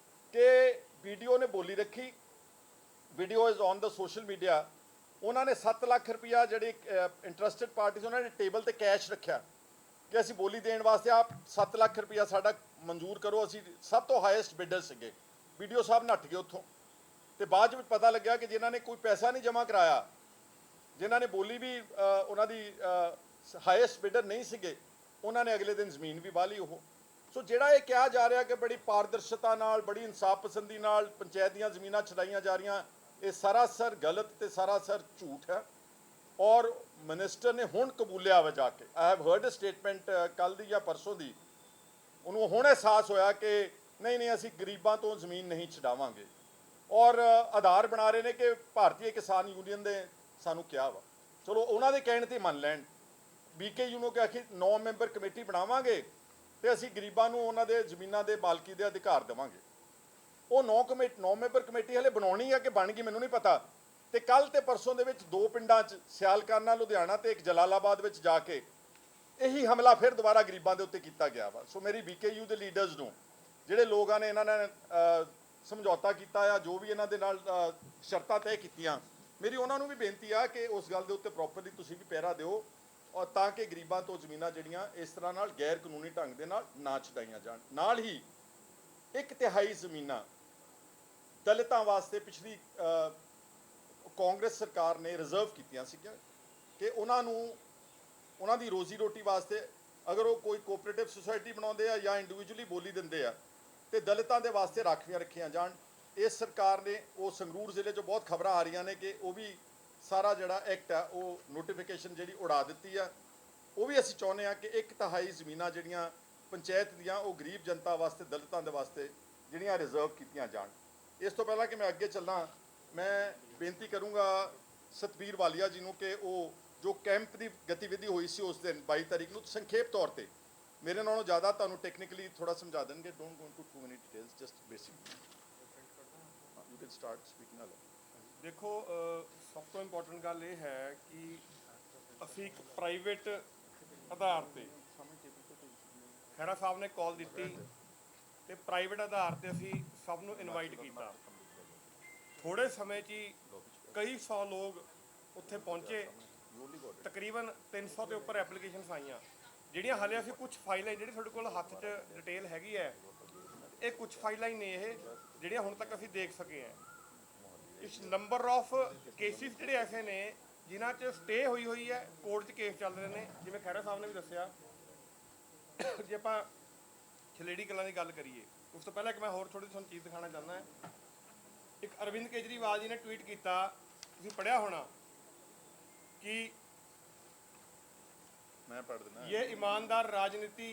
ਕਿ ਵੀਡੀਓ ਨੇ ਬੋਲੀ ਰੱਖੀ, video is on the social media, ਉਹਨਾਂ ਨੇ 7 ਲੱਖ ਰੁਪਇਆ ਜਿਹੜੇ ਇੰਟਰਸਟਿਡ ਪਾਰਟੀਜ਼ ਉਹਨਾਂ ਨੇ ਟੇਬਲ ਤੇ ਕੈਸ਼ ਰੱਖਿਆ ਕਿ ਅਸੀਂ ਬੋਲੀ ਦੇਣ ਵਾਸਤੇ ਆਪ 7 ਲੱਖ ਰੁਪਇਆ ਸਾਡਾ ਮਨਜ਼ੂਰ ਕਰੋ, ਅਸੀਂ ਸਭ ਤੋਂ ਹਾਈਐਸਟ ਬਿਡਰ ਸੀਗੇ। ਵੀਡੀਓ ਸਾਹਿਬ ਨੱਠ ਗਏ ਉੱਥੋਂ, ਤੇ ਬਾਅਦ ਵਿੱਚ ਪਤਾ ਲੱਗਿਆ ਕਿ ਜਿਨ੍ਹਾਂ ਨੇ ਕੋਈ ਪੈਸਾ ਨਹੀਂ ਜਮ੍ਹਾਂ ਕਰਾਇਆ, ਜਿਨ੍ਹਾਂ ਨੇ ਬੋਲੀ ਵੀ ਉਹਨਾਂ ਦੀ ਹਾਈਐਸਟ ਬਿਡਰ ਨਹੀਂ ਸੀਗੇ, ਉਹਨਾਂ ਨੇ ਅਗਲੇ ਦਿਨ ਜ਼ਮੀਨ ਵੀ ਵਾਹ ਲਈ ਉਹ। ਸੋ ਜਿਹੜਾ ਇਹ ਕਿਹਾ ਜਾ ਰਿਹਾ ਕਿ ਬੜੀ ਪਾਰਦਰਸ਼ਤਾ ਨਾਲ, ਬੜੀ ਇਨਸਾਫ ਪਸੰਦੀ ਨਾਲ ਪੰਚਾਇਤ ਦੀਆਂ ਜ਼ਮੀਨਾਂ ਛਡਾਈਆਂ ਜਾ ਰਹੀਆਂ, ਇਹ ਸਰਾਸਰ ਗਲਤ ਤੇ ਸਰਾਸਰ ਝੂਠ ਹੈ। ਔਰ ਮਿਨਿਸਟਰ ਨੇ ਹੁਣ ਕਬੂਲਿਆ ਵਾ ਜਾ ਕੇ, I have heard a statement ਕੱਲ੍ਹ ਦੀ ਜਾਂ ਪਰਸੋਂ ਦੀ, ਉਹਨੂੰ ਹੁਣ ਅਹਿਸਾਸ ਹੋਇਆ ਕਿ ਨਹੀਂ ਅਸੀਂ ਗਰੀਬਾਂ ਤੋਂ ਜ਼ਮੀਨ ਨਹੀਂ ਛਡਾਵਾਂਗੇ। ਔਰ ਆਧਾਰ ਬਣਾ ਰਹੇ ਨੇ ਕਿ ਭਾਰਤੀ ਕਿਸਾਨ ਯੂਨੀਅਨ ਦੇ ਸਾਨੂੰ ਕਿਹਾ ਵਾ, ਚਲੋ ਉਹਨਾਂ ਦੇ ਕਹਿਣ 'ਤੇ ਮੰਨ ਲੈਣ। BKU ਨੂੰ ਕਿ 9 ਮੈਂਬਰ ਕਮੇਟੀ ਬਣਾਵਾਂਗੇ ਤੇ ਅਸੀਂ ਗਰੀਬਾਂ ਨੂੰ ਉਹਨਾਂ ਦੇ ਜ਼ਮੀਨਾਂ ਦੇ ਮਾਲਕੀ ਦੇ ਅਧਿਕਾਰ ਦੇਵਾਂਗੇ। ਉਹ 9 ਮੈਂਬਰ ਕਮੇਟੀ ਹਲੇ ਬਣਾਉਣੀ ਆ ਕਿ ਬਣ ਗਈ ਮੈਨੂੰ ਨਹੀਂ ਪਤਾ। ਤੇ ਕੱਲ੍ਹ ਤੇ ਪਰਸੋਂ ਦੇ ਵਿੱਚ 2 ਪਿੰਡਾਂ 'ਚ ਸਿਆਲਕਾਨਾ ਲੁਧਿਆਣਾ ਤੇ ਇੱਕ ਜਲਾਲਾਬਾਦ ਵਿੱਚ ਜਾ ਕੇ ਇਹੀ ਹਮਲਾ ਫਿਰ ਦੁਬਾਰਾ ਗਰੀਬਾਂ ਦੇ ਉੱਤੇ ਕੀਤਾ ਗਿਆ ਵਾ। ਸੋ ਮੇਰੀ BKU ਦੇ ਲੀਡਰਸ ਨੂੰ, ਜਿਹੜੇ ਲੋਕਾਂ ਨੇ ਇਹਨਾਂ ਨੇ ਸਮਝੌਤਾ ਕੀਤਾ ਆ, ਜੋ ਵੀ ਇਹਨਾਂ ਦੇ ਨਾਲ ਸ਼ਰਤਾਂ ਤੈਅ ਕੀਤੀਆਂ, ਮੇਰੀ ਉਹਨਾਂ ਨੂੰ ਵੀ ਬੇਨਤੀ ਆ ਕਿ ਉਸ ਗੱਲ ਦੇ ਉੱਤੇ ਪ੍ਰੋਪਰਲੀ ਤੁਸੀਂ ਵੀ ਪਹਿਰਾ ਦਿਓ, ਔਰ ਤਾਂ ਕਿ ਗਰੀਬਾਂ ਤੋਂ ਜ਼ਮੀਨਾਂ ਜਿਹੜੀਆਂ ਇਸ ਤਰ੍ਹਾਂ ਨਾਲ ਗੈਰ ਕਾਨੂੰਨੀ ਢੰਗ ਦੇ ਨਾਲ ਨਾ ਛਡਾਈਆਂ ਜਾਣ। ਨਾਲ ਹੀ 1/3 ਜ਼ਮੀਨਾਂ ਦਲਿਤਾਂ ਵਾਸਤੇ ਪਿਛਲੀ ਕਾਂਗਰਸ ਸਰਕਾਰ ਨੇ ਰਿਜ਼ਰਵ ਕੀਤੀਆਂ ਸੀਗੀਆਂ ਕਿ ਉਹਨਾਂ ਦੀ ਰੋਜ਼ੀ ਰੋਟੀ ਵਾਸਤੇ ਅਗਰ ਉਹ ਕੋਈ ਕੋਆਪਰੇਟਿਵ ਸੁਸਾਇਟੀ ਬਣਾਉਂਦੇ ਆ ਜਾਂ ਇੰਡੀਵਿਜੂਅਲੀ ਬੋਲੀ ਦਿੰਦੇ ਆ ਤੇ ਦਲਿਤਾਂ ਦੇ ਵਾਸਤੇ ਰਾਖਵੀਆਂ ਰੱਖੀਆਂ ਜਾਣ। ਇਸ ਸਰਕਾਰ ਨੇ ਉਹ ਸੰਗਰੂਰ ਜ਼ਿਲ੍ਹੇ 'ਚੋਂ ਬਹੁਤ ਖਬਰਾਂ ਆ ਰਹੀਆਂ ਨੇ ਕਿ ਉਹ ਵੀ ਸਾਰਾ ਜਿਹੜਾ ਐਕਟ ਆ ਉਹ ਨੋਟੀਫਿਕੇਸ਼ਨ ਜਿਹੜੀ ਉਡਾ ਦਿੱਤੀ ਆ। ਉਹ ਵੀ ਅਸੀਂ ਚਾਹੁੰਦੇ ਹਾਂ ਕਿ 1/3 ਜ਼ਮੀਨਾਂ ਜਿਹੜੀਆਂ ਪੰਚਾਇਤ ਦੀਆਂ ਉਹ ਗਰੀਬ ਜਨਤਾ ਵਾਸਤੇ, ਦਲਿਤਾਂ ਦੇ ਵਾਸਤੇ ਜਿਹੜੀਆਂ ਰਿਜ਼ਰਵ ਕੀਤੀਆਂ ਜਾਣ। ਇਸ ਤੋਂ ਪਹਿਲਾਂ ਕਿ ਮੈਂ ਅੱਗੇ ਚੱਲਾਂ, ਮੈਂ ਬੇਨਤੀ ਕਰੂੰਗਾ ਸਤਬੀਰ ਵਾਲੀਆ ਜੀ ਨੂੰ ਕਿ ਉਹ ਜੋ ਕੈਂਪ ਦੀ ਗਤੀਵਿਧੀ ਹੋਈ ਸੀ ਉਸ ਦਿਨ 22 ਤਾਰੀਖ ਨੂੰ, ਸੰਖੇਪ ਤੌਰ ਤੇ ਮੇਰੇ ਨਾਲੋਂ ਜ਼ਿਆਦਾ ਤੁਹਾਨੂੰ ਟੈਕਨੀਕਲੀ ਥੋੜਾ ਸਮਝਾ ਦੇਣਗੇ। Don't go into too many details, just basic you can start speaking aloud. ਦੇਖੋ, ਸਭ ਤੋਂ ਇੰਪੋਰਟੈਂਟ ਗੱਲ ਇਹ ਹੈ ਕਿ ਅਸੀਂ ਇੱਕ ਪ੍ਰਾਈਵੇਟ ਆਧਾਰ ਤੇ, ਖਹਿਰਾ ਸਾਹਿਬ ਨੇ ਕਾਲ ਦਿੱਤੀ ਤੇ ਪ੍ਰਾਈਵੇਟ ਆਧਾਰ ਤੇ ਅਸੀਂ ਸਭ ਨੂੰ ਇਨਵਾਈਟ ਕੀਤਾ। ਥੋੜੇ ਸਮੇਂ 'ਚ ਹੀ ਕਈ 100 ਲੋਕ ਉੱਥੇ ਪਹੁੰਚੇ। ਤਕਰੀਬਨ 300 ਦੇ ਉੱਪਰ ਐਪਲੀਕੇਸ਼ਨਸ ਆਈਆਂ, ਜਿਹੜੀਆਂ ਹਾਲੇ ਅਸੀਂ ਕੁਝ ਫਾਈਲਾਂ ਜਿਹੜੀ ਤੁਹਾਡੇ ਕੋਲ ਹੱਥ 'ਚ ਡਿਟੇਲ ਹੈਗੀ ਹੈ, ਇਹ ਕੁਝ ਫਾਈਲਾਂ ਹੀ ਨੇ ਇਹ ਜਿਹੜੀਆਂ ਹੁਣ ਤੱਕ ਅਸੀਂ ਦੇਖ ਸਕੇ ਹਾਂ। ਇਸ ਨੰਬਰ ਆਫ ਕੇਸਿਸ ਜਿਹੜੇ ਐਸੇ ਨੇ ਜਿਨ੍ਹਾਂ 'ਚ ਸਟੇ ਹੋਈ ਹੈ, ਕੋਰਟ 'ਚ ਕੇਸ ਚੱਲ ਰਹੇ ਨੇ। ਜਿਵੇਂ ਖਹਿਰਾ ਸਾਹਿਬ ਨੇ ਵੀ ਦੱਸਿਆ, ਜੇ ਆਪਾਂ ਛਲੇੜੀ ਕਲਾਂ ਦੀ ਗੱਲ ਕਰੀਏ, ਉਸ ਤੋਂ ਪਹਿਲਾਂ ਇੱਕ ਮੈਂ ਹੋਰ ਥੋੜੀ ਤੁਹਾਨੂੰ ਚੀਜ਼ ਦਿਖਾਉਣਾ ਚਾਹੁੰਦਾ ਹਾਂ। ਇੱਕ ਅਰਵਿੰਦ ਕੇਜਰੀਵਾਲ ਜੀ ਨੇ ਟਵੀਟ ਕੀਤਾ, ਤੁਸੀਂ ਪੜ੍ਹਿਆ ਹੋਣਾ, कि ये ईमानदार राजनीति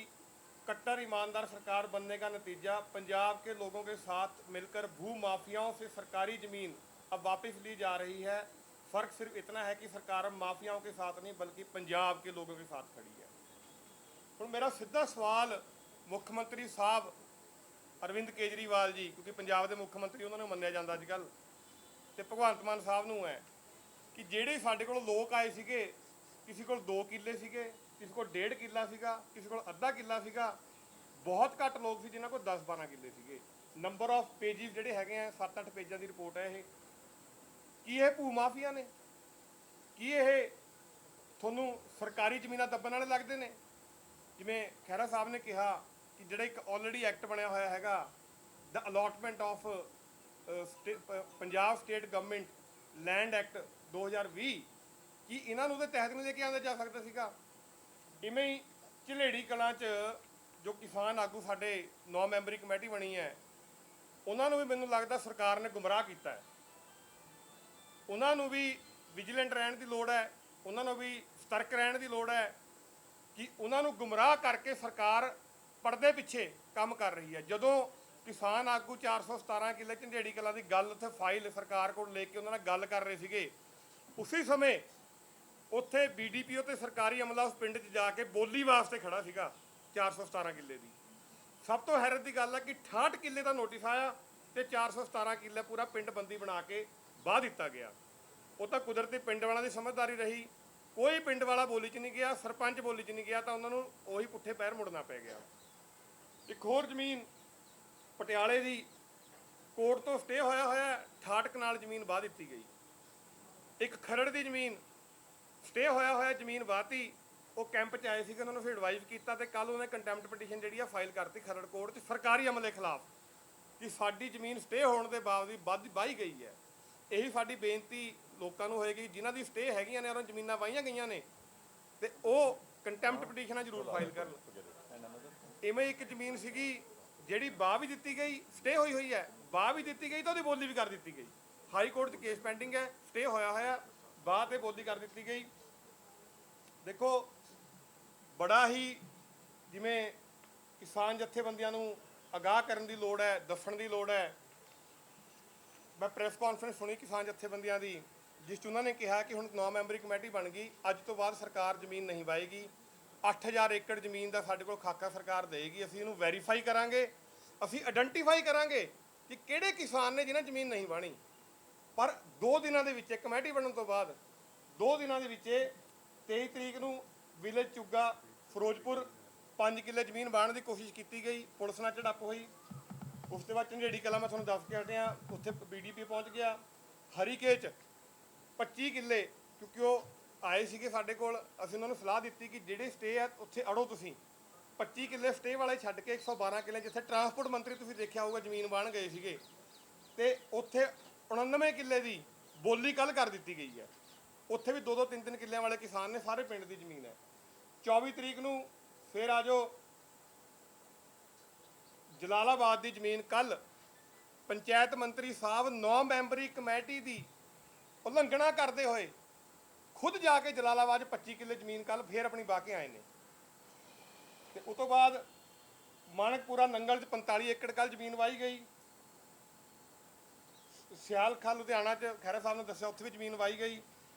कट्टर ईमानदार सरकार बनने का नतीजा, पंजाब के लोगों के साथ मिलकर भू माफियाओं से सरकारी ज़मीन अब वापस ली जा रही है। फ़र्क सिर्फ इतना है कि सरकार अब माफियाओं के साथ नहीं बल्कि पंजाब के लोगों के साथ खड़ी है। हुण मेरा सीधा सवाल मुख्यमंत्री साहब अरविंद केजरीवाल जी, क्योंकि पंजाब के मुख्यमंत्री उन्होंने मन्निया जाता अजकल, तो भगवंत मान साहब नूं है कि ਜਿਹੜੇ ਸਾਡੇ ਕੋਲ ਲੋਕ ਆਏ ਸੀਗੇ, ਕਿਸੇ ਕੋਲ 2 ਕਿੱਲੇ ਸੀਗੇ, ਕਿਸੇ ਕੋਲ 1.5 ਕਿੱਲਾ ਸੀਗਾ, ਕਿਸੇ ਕੋਲ ਅੱਧਾ ਕਿੱਲਾ ਸੀਗਾ, ਬਹੁਤ ਘੱਟ ਲੋਕ ਸੀ ਜਿਨ੍ਹਾਂ ਕੋਲ 10-12 ਕਿੱਲੇ ਸੀਗੇ। ਨੰਬਰ ਆਫ ਪੇਜਿਸ ਜਿਹੜੇ ਹੈਗੇ ਆ, 7-8 ਪੇਜਾਂ ਦੀ ਰਿਪੋਰਟ ਹੈ ਇਹ। ਕੀ ਇਹ ਭੂ ਮਾਫੀਆ ਨੇ? ਕੀ ਇਹ ਤੁਹਾਨੂੰ ਸਰਕਾਰੀ ਜ਼ਮੀਨਾਂ ਦੱਬਣ ਵਾਲੇ ਲੱਗਦੇ ਨੇ? ਜਿਵੇਂ ਖਹਿਰਾ ਸਾਹਿਬ ਨੇ ਕਿਹਾ ਕਿ ਜਿਹੜਾ ਇੱਕ ਆਲਰੇਡੀ ਐਕਟ ਬਣਿਆ ਹੋਇਆ ਹੈਗਾ, the allotment of Punjab state government land act 2020, ਕੀ ਇਹਨਾਂ ਨੂੰ ਉਹਦੇ ਤਹਿਤ ਨਹੀਂ ਲੈ ਕੇ ਆਉਂਦਾ ਜਾ ਸਕਦਾ ਸੀਗਾ? ਇਵੇਂ ਹੀ ਝਲੇੜੀ ਕਲਾਂ 'ਚ ਜੋ ਕਿਸਾਨ ਆਗੂ ਸਾਡੇ 9 ਮੈਂਬਰੀ ਕਮੇਟੀ ਬਣੀ ਹੈ, ਉਹਨਾਂ ਨੂੰ ਵੀ ਮੈਨੂੰ ਲੱਗਦਾ ਸਰਕਾਰ ਨੇ ਗੁੰਮਰਾਹ ਕੀਤਾ ਹੈ। ਉਹਨਾਂ ਨੂੰ ਵੀ ਵਿਜੀਲੈਂਟ ਰਹਿਣ ਦੀ ਲੋੜ ਹੈ, ਉਹਨਾਂ ਨੂੰ ਵੀ ਸਤਰਕ ਰਹਿਣ ਦੀ ਲੋੜ ਹੈ ਕਿ ਉਹਨਾਂ ਨੂੰ ਗੁੰਮਰਾਹ ਕਰਕੇ ਸਰਕਾਰ ਪਰਦੇ ਪਿੱਛੇ ਕੰਮ ਕਰ ਰਹੀ ਹੈ। ਜਦੋਂ ਕਿਸਾਨ ਆਗੂ 417 ਕਿੱਲੇ ਝੰਡੇੜੀ ਕਲਾਂ ਦੀ ਗੱਲ ਉੱਥੇ ਫਾਈਲ ਸਰਕਾਰ ਕੋਲ ਲੈ ਕੇ ਉਹਨਾਂ ਨਾਲ ਗੱਲ ਕਰ ਰਹੇ ਸੀਗੇ, ਉਸੇ ਸਮੇਂ ਉੱਥੇ BDPO ਤੇ ਸਰਕਾਰੀ ਅਮਲਾ ਉਸ ਪਿੰਡ 'ਚ ਜਾ ਕੇ ਬੋਲੀ ਵਾਸਤੇ ਖੜਾ ਸੀਗਾ 417 ਕਿੱਲੇ ਦੀ। ਸਭ ਤੋਂ ਹੈਰਤ ਦੀ ਗੱਲ ਹੈ ਕਿ 68 ਕਿੱਲੇ ਦਾ ਨੋਟਿਸ ਆਇਆ ਤੇ 417 ਕਿੱਲੇ ਪੂਰਾ ਪਿੰਡ ਬੰਦੀ ਬਣਾ ਕੇ ਵਾਹ ਦਿੱਤਾ ਗਿਆ। ਉਹ ਤਾਂ ਕੁਦਰਤੀ ਪਿੰਡ ਵਾਲਿਆਂ ਦੀ ਸਮਝਦਾਰੀ ਰਹੀ, ਕੋਈ ਪਿੰਡ ਵਾਲਾ ਬੋਲੀ 'ਚ ਨਹੀਂ ਗਿਆ, ਸਰਪੰਚ ਬੋਲੀ 'ਚ ਨਹੀਂ ਗਿਆ, ਤਾਂ ਉਹਨਾਂ ਨੂੰ ਉਹੀ ਪੁੱਠੇ ਪੈਰ ਮੁੜਨਾ ਪੈ ਗਿਆ। ਇੱਕ ਹੋਰ ਜ਼ਮੀਨ ਪਟਿਆਲੇ ਦੀ ਕੋਰਟ ਤੋਂ ਸਟੇ ਹੋਇਆ 68 ਕਨਾਲ ਜ਼ਮੀਨ ਵਾਹ ਦਿੱਤੀ ਗਈ। ਇੱਕ ਖਰੜ ਦੀ ਜ਼ਮੀਨ ਸਟੇ ਹੋਇਆ ਜ਼ਮੀਨ ਵਾਹਤੀ, ਉਹ ਕੈਂਪ 'ਚ ਆਏ ਸੀਗੇ, ਉਹਨਾਂ ਨੂੰ ਫਿਰ ਐਡਵਾਈਜ਼ ਕੀਤਾ ਤੇ ਕੱਲ ਉਹਨੇ ਕੰਟੈਂਪਟ ਪਟੀਸ਼ਨ ਜਿਹੜੀ ਆ ਫਾਈਲ ਕਰਤੀ ਖਰੜ ਕੋਰਟ 'ਚ ਸਰਕਾਰੀ ਅਮਲੇ ਖਿਲਾਫ ਕਿ ਸਾਡੀ ਜ਼ਮੀਨ ਸਟੇ ਹੋਣ ਦੇ ਬਾਵਜੂਦ ਵਾਹੀ ਗਈ ਹੈ। ਇਹੀ ਸਾਡੀ ਬੇਨਤੀ ਲੋਕਾਂ ਨੂੰ ਹੋਏਗੀ ਜਿਨ੍ਹਾਂ ਦੀ ਸਟੇ ਹੈਗੀਆਂ ਨੇ, ਉਹਨਾਂ ਜ਼ਮੀਨਾਂ ਵਾਹੀਆਂ ਗਈਆਂ ਨੇ, ਤੇ ਉਹ ਕੰਟੈਂਪਟ ਪਟੀਸ਼ਨਾਂ ਜ਼ਰੂਰ ਫਾਈਲ ਕਰਨ। ਇਵੇਂ ਇੱਕ ਜ਼ਮੀਨ ਸੀਗੀ ਜਿਹੜੀ ਵਾਹ ਵੀ ਦਿੱਤੀ ਗਈ, ਸਟੇ ਹੋਈ ਹੈ, ਵਾਹ ਵੀ ਦਿੱਤੀ ਗਈ ਤਾਂ ਉਹਦੀ ਬੋਲੀ ਵੀ ਕਰ ਦਿੱਤੀ ਗਈ। ਹਾਈ ਕੋਰਟ 'ਚ ਕੇਸ ਪੈਂਡਿੰਗ ਹੈ, ਸਟੇ ਹੋਇਆ ਵਾਹ ਤੇ ਬੋਲੀ ਕਰ ਦਿੱਤੀ ਗਈ। ਦੇਖੋ ਬੜਾ ਹੀ ਜਿਵੇਂ ਕਿਸਾਨ ਜਥੇਬੰਦੀਆਂ ਨੂੰ ਅਗਾਹ ਕਰਨ ਦੀ ਲੋੜ ਹੈ, ਦੱਸਣ ਦੀ ਲੋੜ ਹੈ। ਮੈਂ ਪ੍ਰੈਸ ਕਾਨਫਰੰਸ ਸੁਣੀ ਕਿਸਾਨ ਜਥੇਬੰਦੀਆਂ ਦੀ, ਜਿਸ 'ਚ ਉਹਨਾਂ ਨੇ ਕਿਹਾ ਕਿ ਹੁਣ 9 ਮੈਂਬਰੀ ਕਮੇਟੀ ਬਣ ਗਈ, ਅੱਜ ਤੋਂ ਬਾਅਦ ਸਰਕਾਰ ਜ਼ਮੀਨ ਨਹੀਂ ਵਾਹੇਗੀ। 8000 ਏਕੜ ਜ਼ਮੀਨ ਦਾ ਸਾਡੇ ਕੋਲ ਖਾਕਾ ਸਰਕਾਰ ਦੇਗੀ, ਅਸੀਂ ਇਹਨੂੰ ਵੈਰੀਫਾਈ ਕਰਾਂਗੇ, ਅਸੀਂ ਆਇਡੈਂਟੀਫਾਈ ਕਰਾਂਗੇ ਕਿ ਕਿਹੜੇ ਕਿਸਾਨ ਨੇ ਜਿਹਨਾਂ ਜ਼ਮੀਨ ਨਹੀਂ ਵਾਹਣੀ। ਪਰ 2 ਦਿਨਾਂ ਦੇ ਵਿੱਚ ਕਮੇਟੀ ਬਣਨ ਤੋਂ ਬਾਅਦ 2 ਦਿਨਾਂ ਦੇ ਵਿੱਚ 23 ਤਰੀਕ ਨੂੰ ਵਿਲੇਜ ਚੁੱਗਾ ਫਿਰੋਜ਼ਪੁਰ 5 ਕਿੱਲੇ ਜ਼ਮੀਨ ਵਾਹਣ ਦੀ ਕੋਸ਼ਿਸ਼ ਕੀਤੀ ਗਈ, ਪੁਲਿਸ ਨਾਲ ਝੜਪ ਹੋਈ। ਉਸ ਤੋਂ ਬਾਅਦ ਝੰਡੇੜੀ ਕਲਾਂ ਮੈਂ ਤੁਹਾਨੂੰ ਦੱਸ ਕੇ ਹਟਿਆ, ਉੱਥੇ BDP ਪਹੁੰਚ ਗਿਆ। ਹਰੀਕੇ 'ਚ 25 ਕਿੱਲੇ, ਕਿਉਂਕਿ ਉਹ ਆਏ ਸੀਗੇ ਸਾਡੇ ਕੋਲ, ਅਸੀਂ ਉਹਨਾਂ ਨੂੰ ਸਲਾਹ ਦਿੱਤੀ ਕਿ ਜਿਹੜੇ ਸਟੇ ਆ ਉੱਥੇ ਅੜੋ ਤੁਸੀਂ। 25 ਕਿੱਲੇ ਸਟੇ ਵਾਲੇ ਛੱਡ ਕੇ 112 ਕਿੱਲੇ ਜਿੱਥੇ ਟਰਾਂਸਪੋਰਟ ਮੰਤਰੀ ਤੁਸੀਂ ਦੇਖਿਆ ਹੋਊਗਾ ਜ਼ਮੀਨ ਵਾਹਣ ਗਏ ਸੀਗੇ, ਤੇ ਉੱਥੇ 99 ਕਿੱਲੇ ਦੀ ਬੋਲੀ ਕੱਲ ਕਰ ਦਿੱਤੀ ਗਈ ਹੈ। ਉੱਥੇ ਵੀ 2-2 3-3 ਕਿੱਲਿਆਂ ਵਾਲੇ ਕਿਸਾਨ ਨੇ, ਸਾਰੇ ਪਿੰਡ ਦੀ ਜ਼ਮੀਨ ਹੈ। 24 ਤਰੀਕ ਨੂੰ ਫਿਰ ਆ ਜਾਓ ਜਲਾਲਾਬਾਦ ਦੀ ਜ਼ਮੀਨ। ਕੱਲ ਪੰਚਾਇਤ ਮੰਤਰੀ ਸਾਹਿਬ 9 ਮੈਂਬਰੀ ਕਮੇਟੀ ਦੀ ਉਲੰਘਣਾ ਕਰਦੇ ਹੋਏ ਖੁਦ ਜਾ ਕੇ ਜਲਾਲਾਬਾਦ 25 ਕਿੱਲੇ ਜ਼ਮੀਨ ਕੱਲ ਫੇਰ ਆਪਣੀ ਵਾਹ ਕੇ ਆਏ ਨੇ। ਤੇ ਉਸ ਤੋਂ ਬਾਅਦ ਮਾਨਕਪੁਰਾ ਨੰਗਲ 'ਚ 45 ਏਕੜ ਕੱਲ ਜ਼ਮੀਨ ਵਾਹੀ ਗਈ। ਸਿਆਲਖਾ ਲੁਧਿਆਣਾ 'ਚ ਖਹਿਰਾ ਸਾਹਿਬ ਨੇ ਦੱਸਿਆ ਉੱਥੇ ਵੀ ਜ਼ਮੀਨ ਵਾਹੀ ਗਈ।